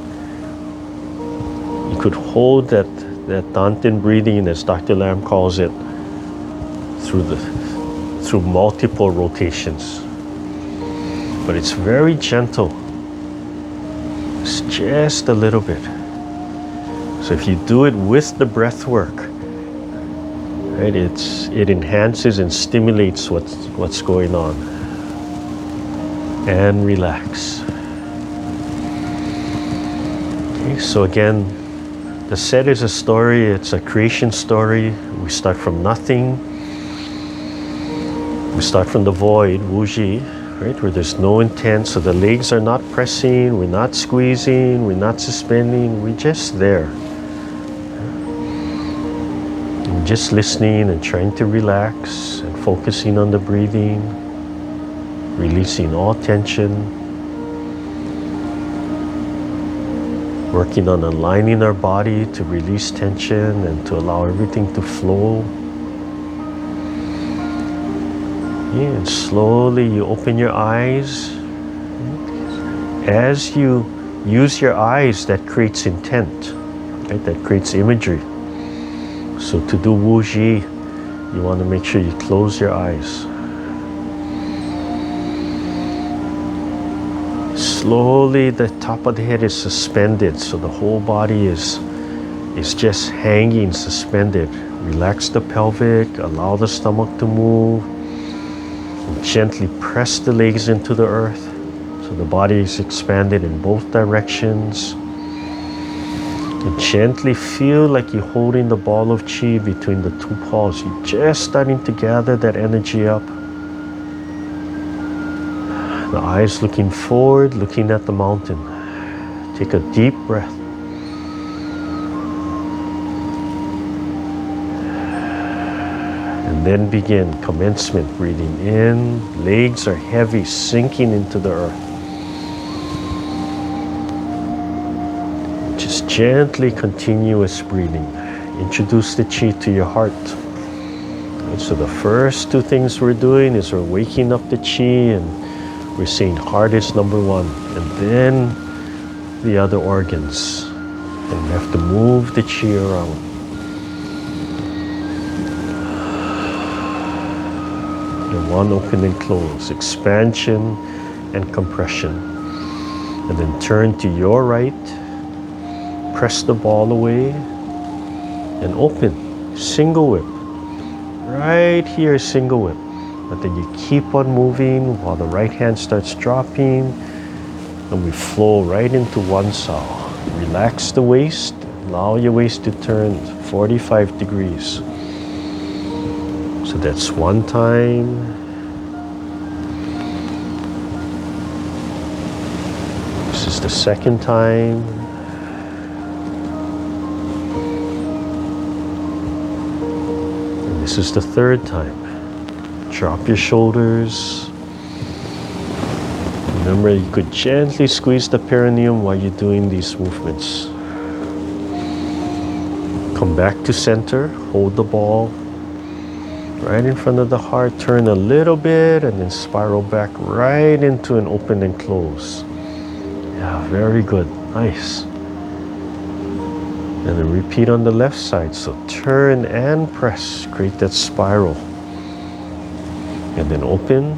Speaker 3: that Dantin breathing, as Dr. Lam calls it, through multiple rotations. But it's very gentle. It's just a little bit. So if you do it with the breath work, right, it enhances and stimulates what's going on. And relax. Okay, so again, the set is a story, it's a creation story. We start from nothing. We start from the void, wuji, right, where there's no intent. So the legs are not pressing, we're not squeezing, we're not suspending, we're just there. And just listening and trying to relax and focusing on the breathing, releasing all tension. Working on aligning our body to release tension and to allow everything to flow. Yeah, and slowly you open your eyes. As you use your eyes, that creates intent, right? That creates imagery. So to do wuji, you want to make sure you close your eyes. Slowly the top of the head is suspended, so the whole body is just hanging, suspended. Relax the pelvic, allow the stomach to move. And gently press the legs into the earth, so the body is expanded in both directions. And gently feel like you're holding the ball of chi between the two paws. You're just starting to gather that energy up. The eyes looking forward, looking at the mountain. Take a deep breath. And then begin commencement breathing in. Legs are heavy, sinking into the earth. Just gently continuous breathing. Introduce the chi to your heart. And so the first two things we're doing is we're waking up the chi, and we're saying heart is number one, and then the other organs. And we have to move the chi around. And one open and close, expansion and compression. And then turn to your right, press the ball away, and open, single whip. right here, single whip. But then you keep on moving while the right hand starts dropping, and we flow right into Wan Sau. Relax the waist, allow your waist to turn 45 degrees. So that's one time. This is the second time. And this is the third time. Drop your shoulders. Remember, you could gently squeeze the perineum while you're doing these movements. Come back to center, hold the ball right in front of the heart, turn a little bit, and then spiral back right into an open and close. Yeah, very good, nice. And then repeat on the left side, so turn and press, create that spiral. And then open,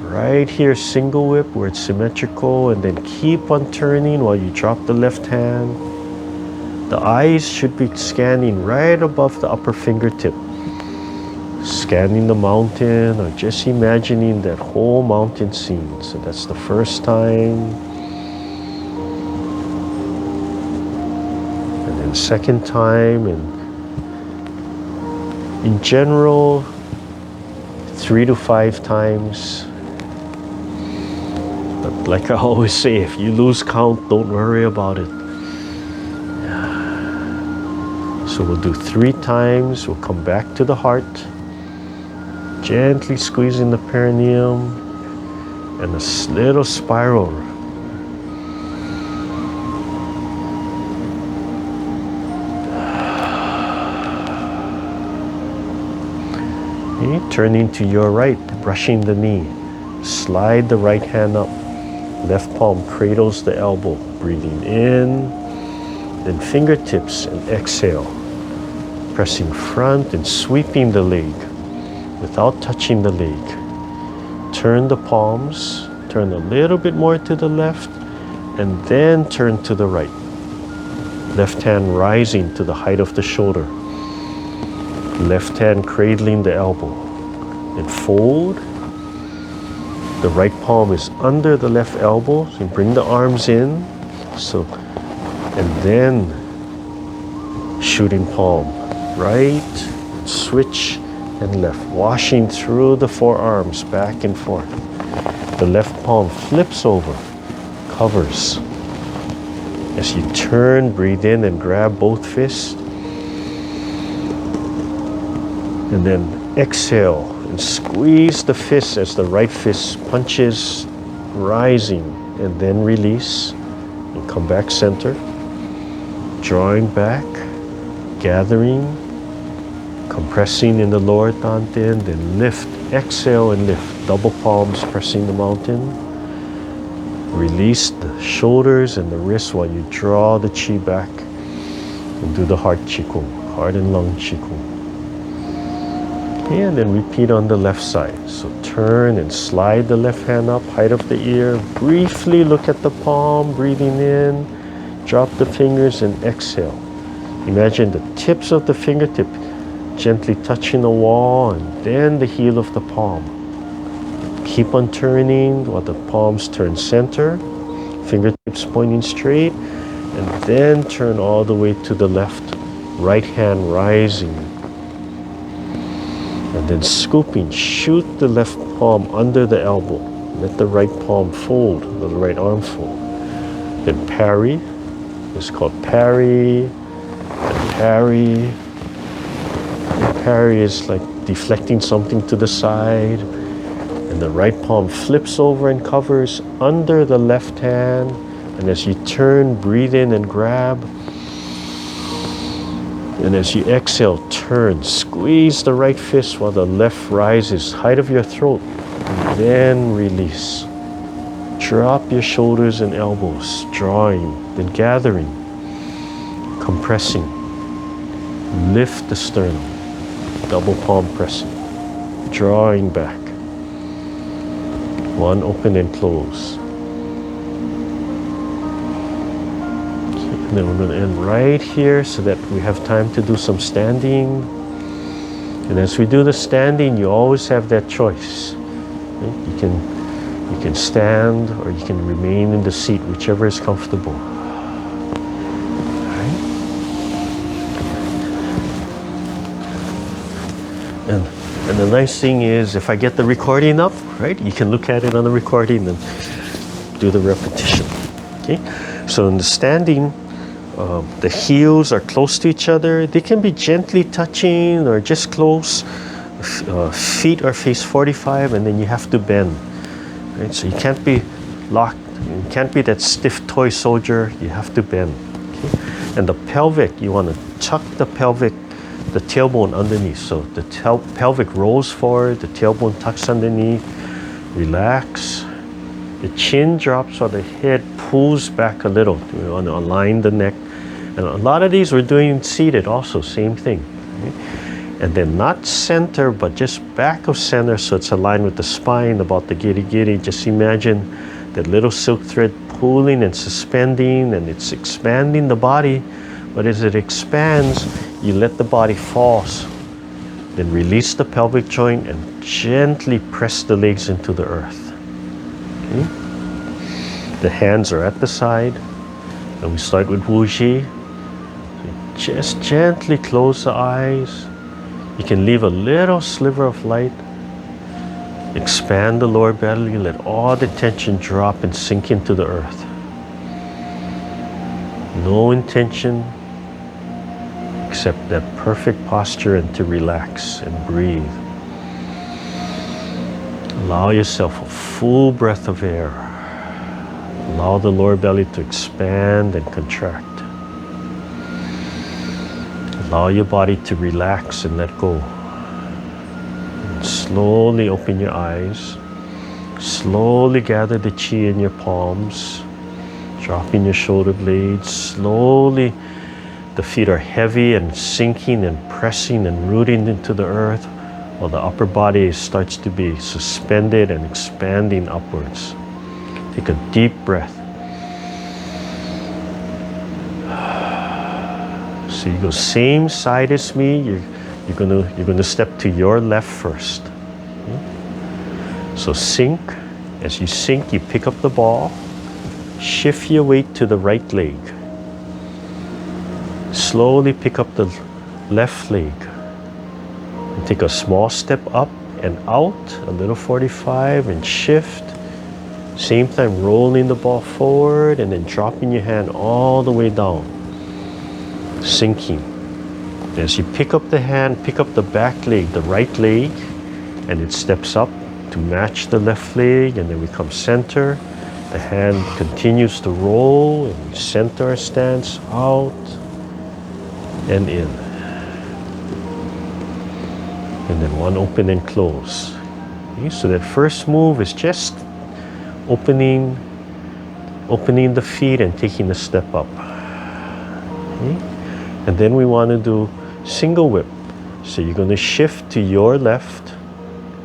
Speaker 3: right here, single whip where it's symmetrical, and then keep on turning while you drop the left hand. The eyes should be scanning right above the upper fingertip. Scanning the mountain or just imagining that whole mountain scene. So that's the first time. And then second time, and in general, 3 to 5 times. But like I always say, if you lose count, don't worry about it. So we'll do 3 times. We'll come back to the heart. Gently squeezing the perineum. And a little spiral. Okay, turning to your right, brushing the knee. Slide the right hand up. Left palm cradles the elbow. Breathing in. Then fingertips and exhale. Pressing front and sweeping the leg without touching the leg. Turn the palms, turn a little bit more to the left, and then turn to the right. Left hand rising to the height of the shoulder. Left hand cradling the elbow. Then fold. The right palm is under the left elbow, so you bring the arms in. And then shooting palm. Right, switch, and left. Washing through the forearms, back and forth. The left palm flips over, covers. As you turn, breathe in and grab both fists. And then exhale and squeeze the fist as the right fist punches, rising, and then release. And come back center. Drawing back, gathering, compressing in the lower dantin, then lift, exhale and lift. Double palms pressing the mountain. Release the shoulders and the wrists while you draw the chi back. And do the heart Qigong, heart and lung Qigong. Okay, and then repeat on the left side. So turn and slide the left hand up, height of the ear. Briefly look at the palm, breathing in. Drop the fingers and exhale. Imagine the tips of the fingertip gently touching the wall, and then the heel of the palm. Keep on turning while the palms turn center, fingertips pointing straight, and then turn all the way to the left. Right hand rising. And then scooping, shoot the left palm under the elbow. Let the right palm fold, the right arm fold. Then parry. It's called Parry, and Parry. And Parry is like deflecting something to the side. And the right palm flips over and covers under the left hand. And as you turn, breathe in and grab. And as you exhale, turn. Squeeze the right fist while the left rises, height of your throat. And then release. Drop your shoulders and elbows, drawing, then gathering, compressing. Lift the sternum, double palm pressing, drawing back. One open and close. And then we're going to end right here so that we have time to do some standing. And as we do the standing, you always have that choice. Right? You can stand or you can remain in the seat, whichever is comfortable. Right? And the nice thing is, if I get the recording up, right, you can look at it on the recording and do the repetition. Okay? So in the standing, the heels are close to each other. They can be gently touching or just close. Feet are face 45, and then you have to bend. Right? So you can't be locked. You can't be that stiff toy soldier. You have to bend. Okay? And the pelvic, you want to tuck the pelvic, the tailbone underneath. So the pelvic rolls forward, the tailbone tucks underneath. Relax. The chin drops or the head pulls back a little. You want to align the neck. And a lot of these we're doing seated also, same thing. Right? And then not center, but just back of center, so it's aligned with the spine, about the giri-giri. Just imagine that little silk thread pulling and suspending, and it's expanding the body. But as it expands, you let the body fall. Then release the pelvic joint and gently press the legs into the earth. Okay? The hands are at the side, and we start with Wuji. So just gently close the eyes. You can leave a little sliver of light. Expand the lower belly, let all the tension drop and sink into the earth. No intention except that perfect posture and to relax and breathe. Allow yourself a full breath of air. Allow the lower belly to expand and contract. Allow your body to relax and let go. And slowly open your eyes. Slowly gather the chi in your palms. Dropping your shoulder blades. Slowly the feet are heavy and sinking and pressing and rooting into the earth, while the upper body starts to be suspended and expanding upwards. Take a deep breath. So you go same side as me. You're gonna step to your left first. Okay? So sink. As you sink, you pick up the ball. Shift your weight to the right leg. Slowly pick up the left leg. And take a small step up and out, a little 45, and shift. Same time rolling the ball forward and then dropping your hand all the way down. Sinking. As you pick up the hand, pick up the back leg, the right leg, and it steps up to match the left leg, and then we come center. The hand continues to roll, and we center our stance out and in. And then one open and close. Okay, so that first move is just opening the feet and taking a step up. Okay? And then we want to do single whip. So you're going to shift to your left,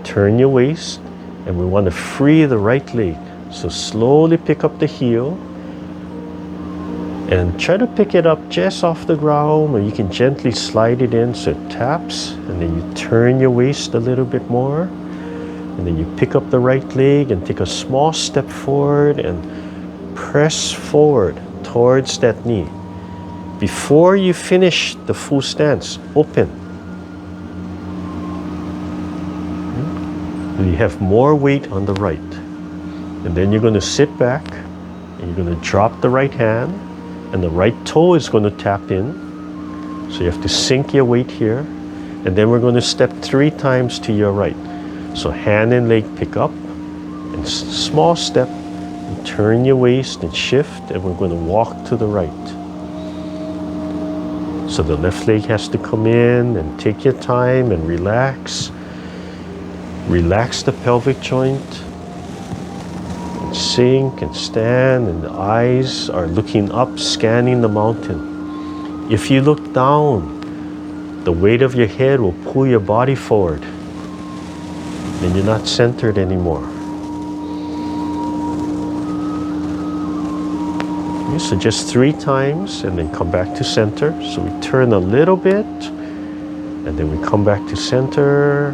Speaker 3: turn your waist, and we want to free the right leg. So slowly pick up the heel and try to pick it up just off the ground, or you can gently slide it in so it taps, and then you turn your waist a little bit more, and then you pick up the right leg and take a small step forward and press forward towards that knee. Before you finish the full stance, open. And you have more weight on the right. And then you're going to sit back and you're going to drop the right hand, and the right toe is going to tap in. So you have to sink your weight here. And then we're going to step 3 times to your right. So hand and leg pick up, and small step, and turn your waist and shift, and we're going to walk to the right. So the left leg has to come in, and take your time and relax. Relax the pelvic joint. And sink and stand, and the eyes are looking up, scanning the mountain. If you look down, the weight of your head will pull your body forward. Then you're not centered anymore. Okay, so just 3 times and then come back to center. So we turn a little bit, And then we come back to center,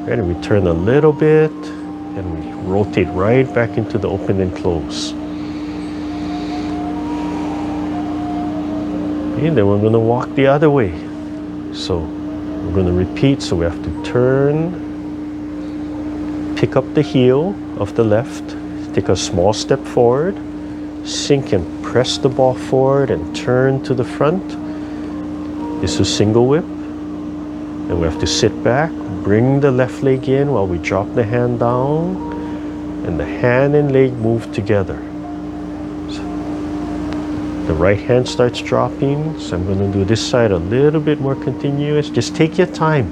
Speaker 3: right? And we turn a little bit, and we rotate right back into the open and close. And then we're going to walk the other way. So we're going to repeat. So we have to turn, pick up the heel of the left, take a small step forward, sink and press the ball forward and turn to the front. This is single whip. And we have to sit back, bring the left leg in while we drop the hand down, and the hand and leg move together. So the right hand starts dropping, so I'm going to do this side a little bit more continuous. Just take your time.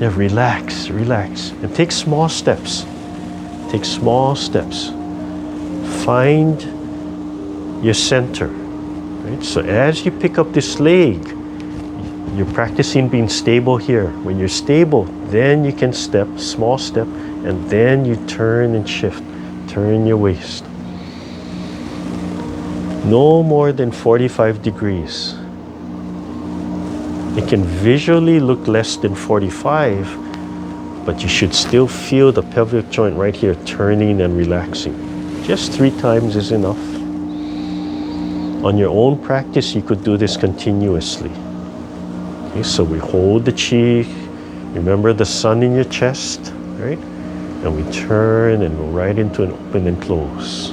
Speaker 3: Yeah, relax, relax, and take small steps. Take small steps. Find your center. Right? So as you pick up this leg, you're practicing being stable here. When you're stable, then you can step, small step, and then you turn and shift. Turn your waist. No more than 45 degrees. It can visually look less than 45, but you should still feel the pelvic joint right here turning and relaxing. Just 3 times is enough. On your own practice, you could do this continuously. Okay, so we hold the chi, remember the sun in your chest, right? And we turn and go right into an open and close.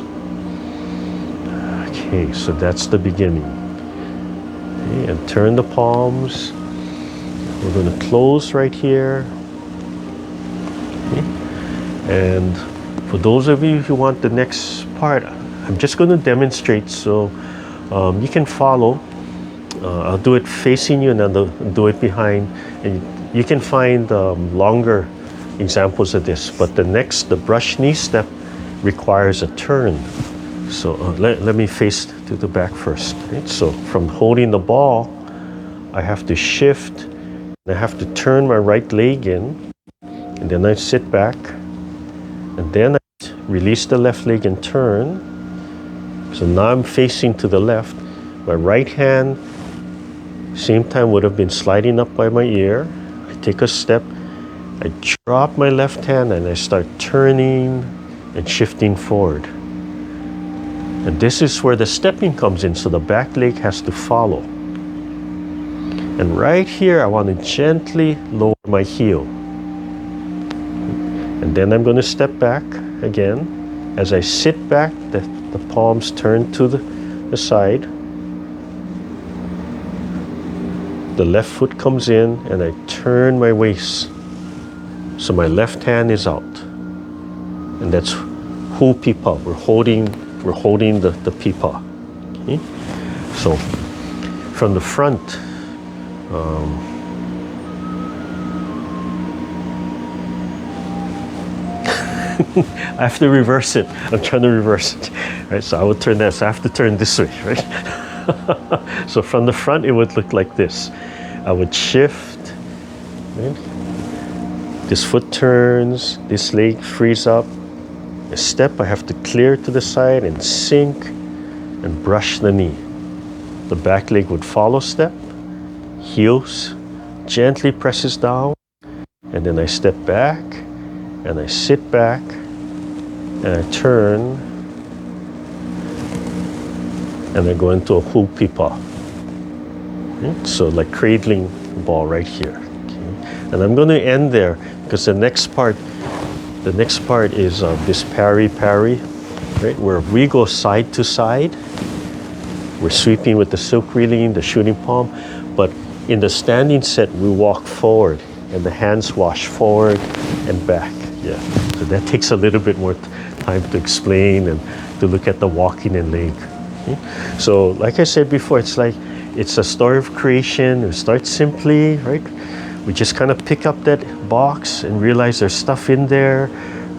Speaker 3: Okay, so that's the beginning. Okay, and turn the palms. We're going to close right here. Okay. And for those of you who want the next part, I'm just going to demonstrate so you can follow. I'll do it facing you and then I'll do it behind. And you can find longer examples of this, but the brush knee step requires a turn. So let me face to the back first. Right? So from holding the ball, I have to shift, and I have to turn my right leg in, and then I sit back, and then I release the left leg and turn. So now I'm facing to the left. My right hand, same time, would have been sliding up by my ear. I take a step, I drop my left hand, and I start turning and shifting forward. And this is where the stepping comes in, so the back leg has to follow. And right here, I want to gently lower my heel. And then I'm going to step back again. As I sit back, the palms turn to the side. The left foot comes in and I turn my waist. So my left hand is out. And that's Pipa. We're holding the Pipa. Okay? So from the front, I have to reverse it. I'm trying to reverse it. Right? So I would turn that. So I have to turn this way, right? So from the front, it would look like this. I would shift. Right? This foot turns. This leg frees up. A step, I have to clear to the side and sink and brush the knee. The back leg would follow step. Heels gently presses down. And then I step back. And I sit back. And I turn. And I go into a Pipa. Okay? So like cradling the ball right here. Okay? And I'm going to end there because the next part is this Parry, right? Where we go side to side. We're sweeping with the silk reeling, the shooting palm. But in the standing set, we walk forward and the hands wash forward and back. Yeah. So that takes a little bit more time to explain and to look at the walking and leg. Okay? So like I said before, it's a story of creation. We start simply, right? We just kind of pick up that box and realize there's stuff in there,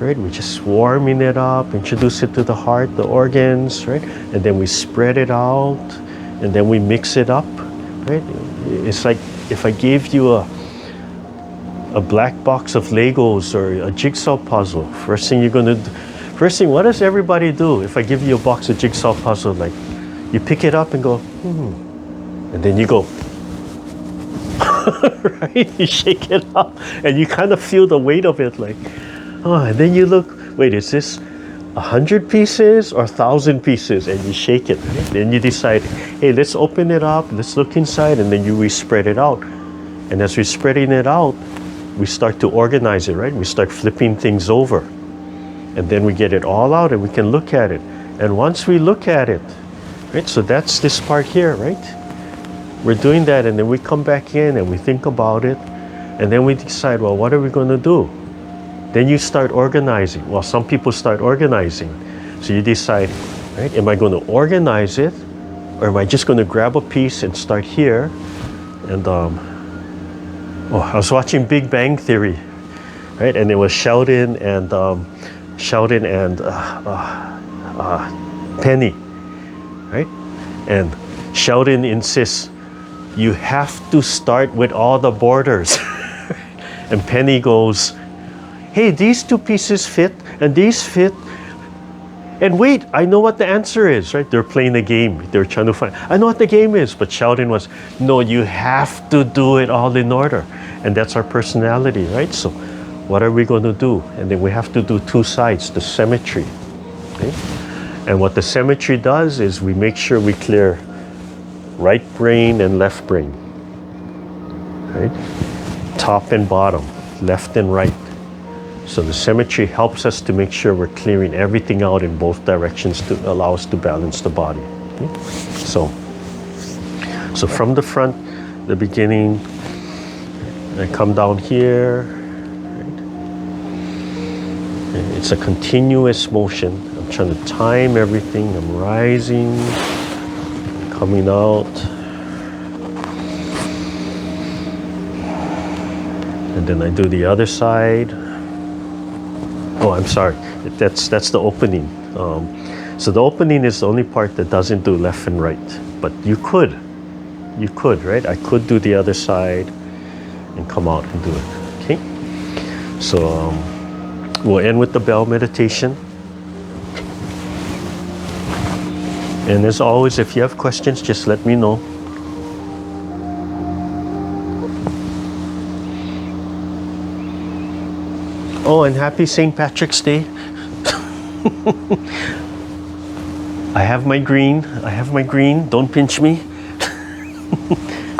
Speaker 3: right? We're just warming it up, introduce it to the heart, the organs, right? And then we spread it out, and then we mix it up, right? It's like if I gave you a black box of Legos or a jigsaw puzzle, first thing, what does everybody do if I give you a box of jigsaw puzzle? Like, you pick it up and go, and then you go, right? You shake it up and you kind of feel the weight of it, like, oh, and then you look, wait, is this 100 pieces or 1,000 pieces? And you shake it, right? Then you decide, hey, let's open it up, let's look inside, and then we spread it out. And as we're spreading it out, we start to organize it, right? We start flipping things over. And then we get it all out and we can look at it. And once we look at it, right, so that's this part here, right? We're doing that, and then we come back in and we think about it, and then we decide, well, what are we going to do? Then you start organizing. Well, some people start organizing. So you decide, right, am I going to organize it, or am I just going to grab a piece and start here? And I was watching Big Bang Theory, right? And it was Sheldon and Penny, right? And Sheldon insists, you have to start with all the borders. And Penny goes, hey, these two pieces fit, and these fit. And wait, I know what the answer is, right? They're playing a game. They're trying to find, I know what the game is. But Sheldon was, no, you have to do it all in order. And that's our personality, right? So what are we going to do? And then we have to do two sides, the symmetry. Okay? And what the symmetry does is we make sure we clear right brain and left brain, right? Top and bottom, left and right. So the symmetry helps us to make sure we're clearing everything out in both directions to allow us to balance the body. Okay? So from the front, the beginning, I come down here. Right? It's a continuous motion. I'm trying to time everything. I'm rising, coming out, and then I do the other side. Oh, I'm sorry, that's the opening. So the opening is the only part that doesn't do left and right, but you could, right? I could do the other side and come out and do it, okay? So we'll end with the bell meditation. And as always, if you have questions, just let me know. Oh, and happy St. Patrick's Day. I have my green. Don't pinch me.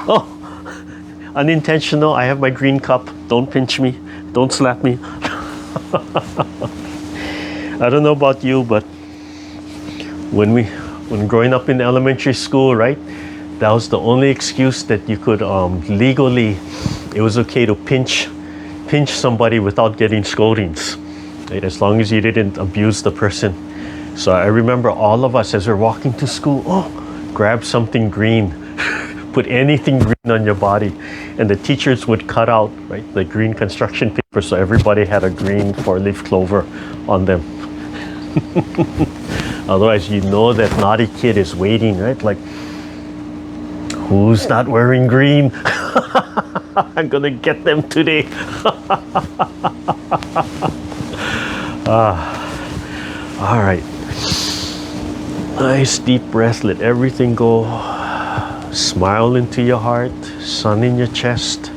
Speaker 3: Oh, unintentional. I have my green cup. Don't pinch me. Don't slap me. I don't know about you, but when growing up in elementary school, right, that was the only excuse that you could legally, it was okay to pinch somebody without getting scoldings, right? As long as you didn't abuse the person. So I remember all of us as we're walking to school, grab something green, put anything green on your body, and the teachers would cut out, right, the green construction paper, so everybody had a green 4-leaf clover on them. Otherwise, you know that naughty kid is waiting, right? Like, who's not wearing green? I'm gonna get them today. All right. Nice deep breath. Let everything go. Smile into your heart. Sun in your chest.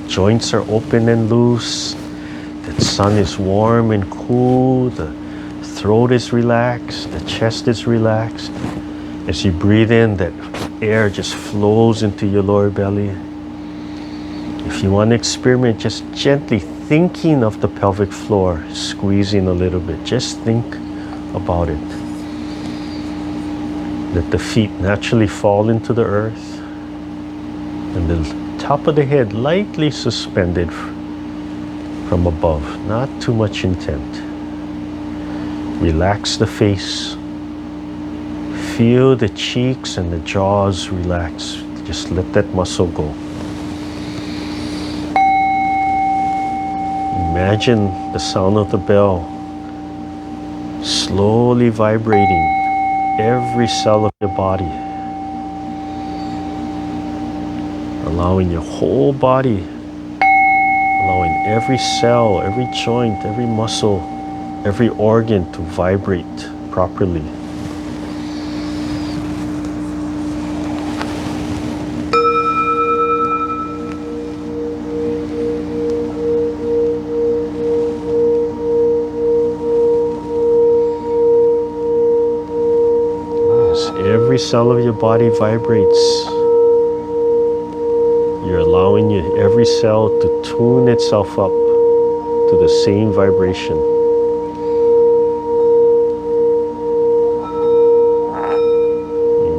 Speaker 3: Joints are open and loose. The sun is warm and cool. The throat is relaxed. The chest is relaxed. As you breathe in, that air just flows into your lower belly. If you want to experiment, just gently thinking of the pelvic floor, squeezing a little bit. Just think about it. Let the feet naturally fall into the earth, and the top of the head lightly suspended from above. Not too much intent. Relax the face. Feel the cheeks and the jaws relax. Just let that muscle go. Imagine the sound of the bell slowly vibrating every cell of your body, allowing your whole body, allowing every cell, every joint, every muscle, every organ to vibrate properly. cell of your body vibrates. You're allowing every cell to tune itself up to the same vibration.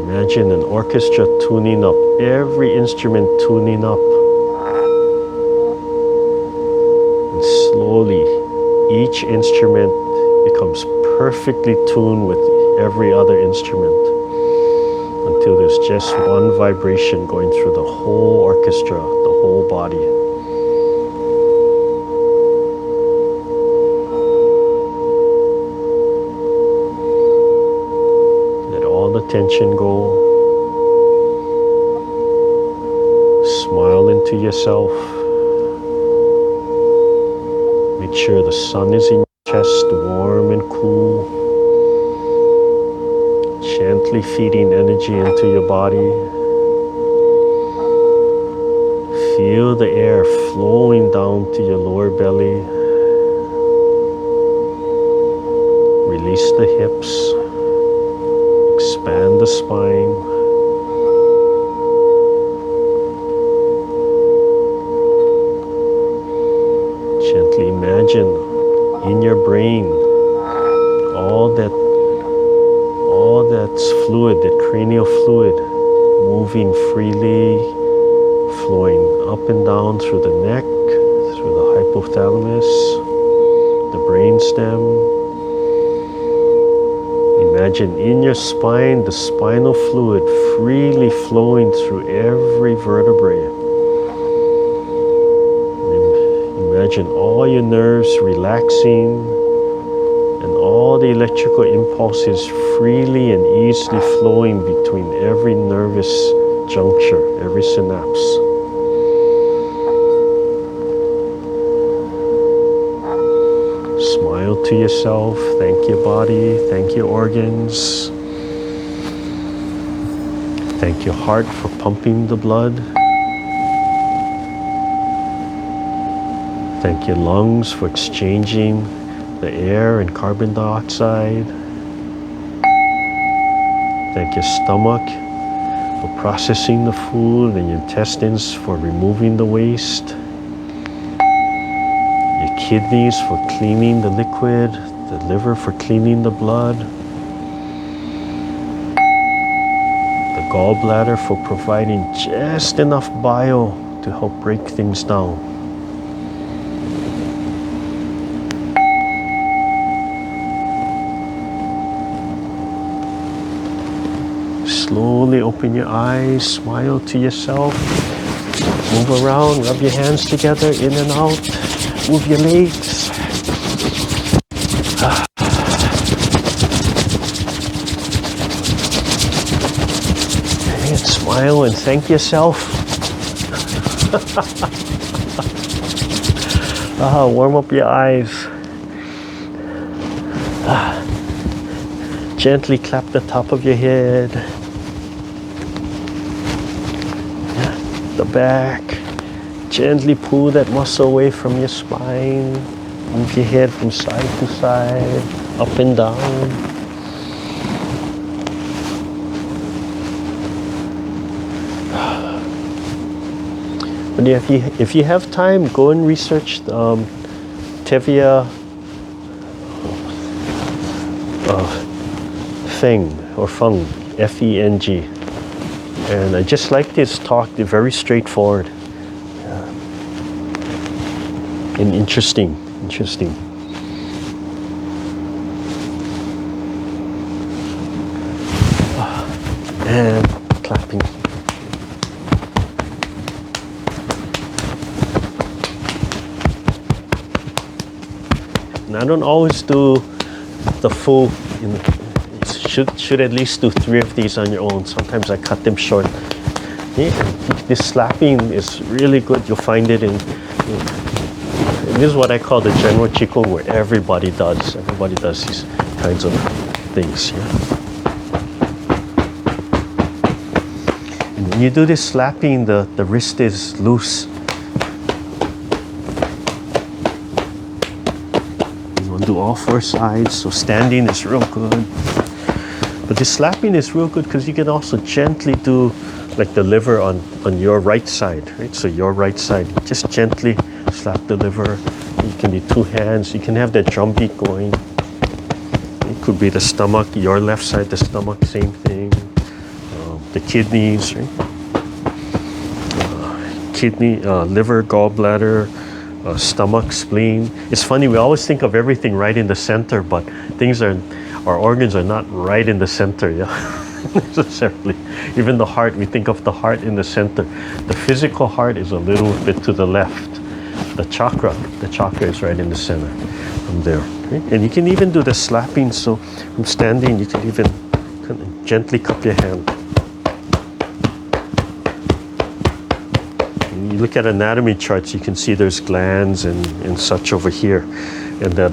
Speaker 3: Imagine an orchestra tuning up, every instrument tuning up. And slowly, each instrument becomes perfectly tuned with every other instrument until there's just one vibration going through the whole orchestra, the whole body. Let all the tension go. Smile into yourself. Make sure the sun is in your chest, warm and cool. Gently feeding energy into your body. Feel the air flowing down to your lower belly. Release the hips. Expand the spine. Gently imagine in your brain all that's fluid, that cranial fluid, moving freely, flowing up and down through the neck, through the hypothalamus, the brainstem. Imagine in your spine, the spinal fluid freely flowing through every vertebrae. Imagine all your nerves relaxing and all the electrical impulses freely and easily flowing between every nervous juncture, every synapse. Smile to yourself, thank your body, thank your organs. Thank your heart for pumping the blood. Thank your lungs for exchanging the air and carbon dioxide. Thank your stomach for processing the food and your intestines for removing the waste. Your kidneys for cleaning the liquid, the liver for cleaning the blood. The gallbladder for providing just enough bile to help break things down. Slowly open your eyes, smile to yourself, move around, rub your hands together, in and out, move your legs. And smile and thank yourself. Warm up your eyes. Gently clap the top of your head. The back. Gently pull that muscle away from your spine. Move your head from side to side, up and down. But if you have time, go and research Tevye Feng or Feng, F-E-N-G. And I just like this talk. They're very straightforward and interesting. And clapping. And I don't always do the full, should at least do 3 of these on your own. Sometimes I cut them short. Yeah, this slapping is really good. You'll find it in this is what I call the general Qigong, where everybody does these kinds of things. Yeah? And when you do this slapping, the wrist is loose. You want to do all 4 sides, so standing is real good. But the slapping is real good because you can also gently do like the liver on your right side, right? So your right side, just gently slap the liver. You can be two hands. You can have that drum beat going. It could be the stomach, your left side, the stomach, same thing. The kidneys, right? Kidney, liver, gallbladder, stomach, spleen. It's funny, we always think of everything right in the center, but our organs are not right in the center, yeah, necessarily. Even the heart, we think of the heart in the center. The physical heart is a little bit to the left. The chakra is right in the center from there. Okay? And you can even do the slapping, so from standing, you can even kind of gently cup your hand. You look at anatomy charts, you can see there's glands and such over here, and that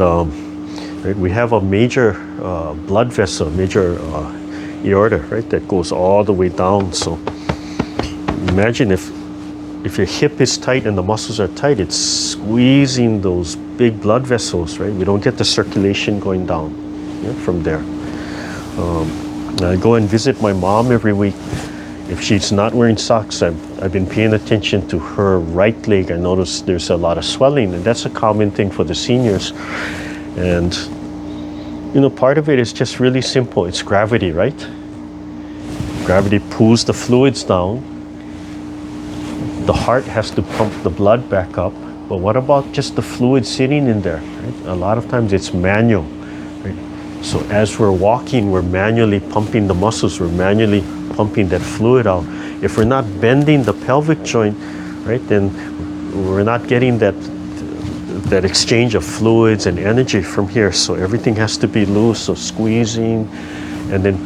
Speaker 3: right, we have a major blood vessel, major aorta, right, that goes all the way down. So imagine if your hip is tight and the muscles are tight, it's squeezing those big blood vessels, right? We don't get the circulation going down, yeah, from there. I go and visit my mom every week. If she's not wearing socks, I've been paying attention to her right leg. I noticed there's a lot of swelling, and that's a common thing for the seniors. And, you know, part of it is just really simple. It's gravity, right? Gravity pulls the fluids down. The heart has to pump the blood back up. But what about just the fluid sitting in there, right? A lot of times it's manual, right? So as we're walking, we're manually pumping the muscles. We're manually pumping that fluid out. If we're not bending the pelvic joint, right, then we're not getting that exchange of fluids and energy from here. So everything has to be loose. So squeezing and then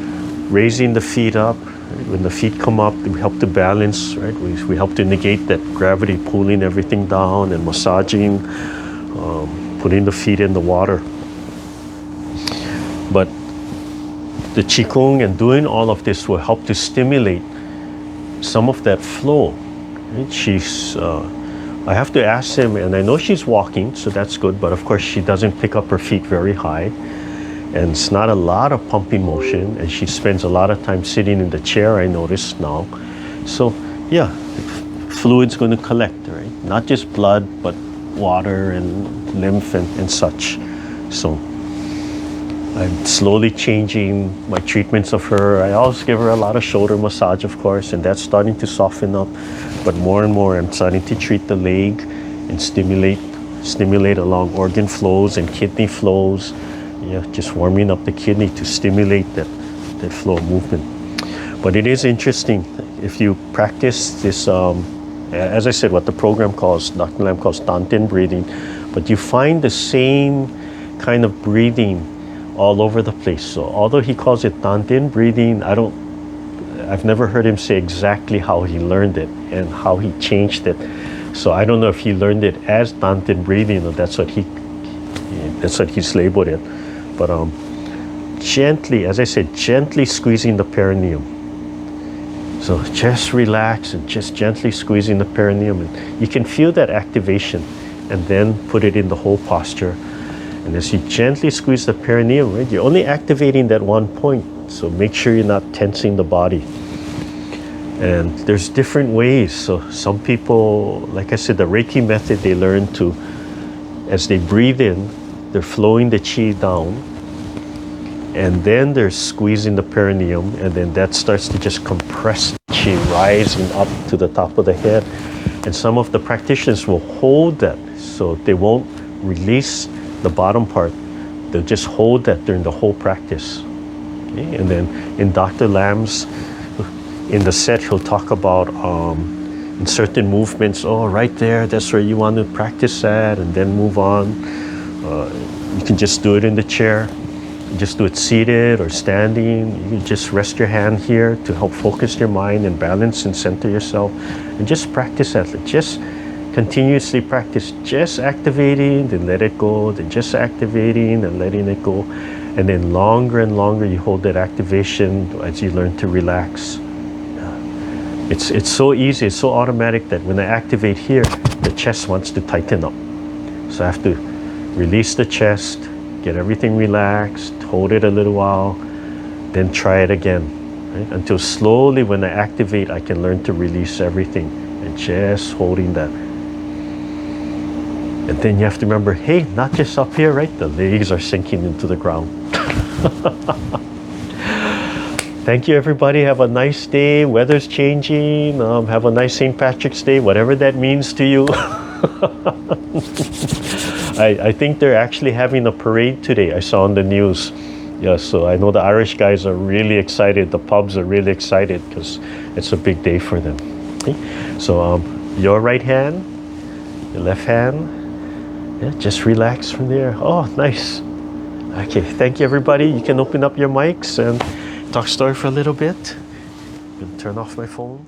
Speaker 3: raising the feet up. Right? When the feet come up, we help to balance, right? We help to negate that gravity pulling everything down, and massaging, putting the feet in the water. But the Qigong and doing all of this will help to stimulate some of that flow. Right? I have to ask him, and I know she's walking, so that's good, but of course she doesn't pick up her feet very high, and it's not a lot of pumping motion, and she spends a lot of time sitting in the chair, I notice now. So yeah, fluid's going to collect, right? Not just blood, but water and lymph and such. So I'm slowly changing my treatments of her. I always give her a lot of shoulder massage, of course, and that's starting to soften up. But more and more, I'm starting to treat the leg and stimulate along organ flows and kidney flows. Yeah, just warming up the kidney to stimulate that flow of movement. But it is interesting if you practice this, as I said, what the program calls, Dr. Lam calls Dantin Breathing, but you find the same kind of breathing all over the place. So although he calls it Dantin Breathing, I've never heard him say exactly how he learned it and how he changed it. So I don't know if he learned it as Dantin Breathing or that's what he's labeled it. But gently, as I said, gently squeezing the perineum. So just relax and just gently squeezing the perineum. And you can feel that activation, and then put it in the whole posture. And as you gently squeeze the perineum, right, you're only activating that one point. So make sure you're not tensing the body. And there's different ways. So some people, like I said, the Reiki method, they learn to, as they breathe in, they're flowing the chi down. And then they're squeezing the perineum. And then that starts to just compress chi rising up to the top of the head. And some of the practitioners will hold that. So they won't release the bottom part. They'll just hold that during the whole practice. Okay? And then in Dr. Lam's, in the set, he'll talk about in certain movements, right there, that's where you want to practice at, and then move on. You can just do it in the chair. You just do it seated or standing. You can just rest your hand here to help focus your mind and balance and center yourself. And just practice at it. Just continuously practice, just activating, then let it go, then just activating and letting it go. And then longer and longer you hold that activation as you learn to relax. It's so easy, it's so automatic that when I activate here, the chest wants to tighten up. So I have to release the chest, get everything relaxed, hold it a little while, then try it again, right? Until slowly when I activate, I can learn to release everything and just holding that. And then you have to remember, hey, not just up here, right? The legs are sinking into the ground. Thank you, everybody. Have a nice day. Weather's changing. Have a nice St. Patrick's Day, whatever that means to you. I think they're actually having a parade today. I saw on the news. Yeah, so I know the Irish guys are really excited. The pubs are really excited because it's a big day for them. Okay? So your right hand, your left hand. Yeah, just relax from there. Oh, nice. Okay, thank you, everybody. You can open up your mics and talk story for a little bit. I'm gonna turn off my phone.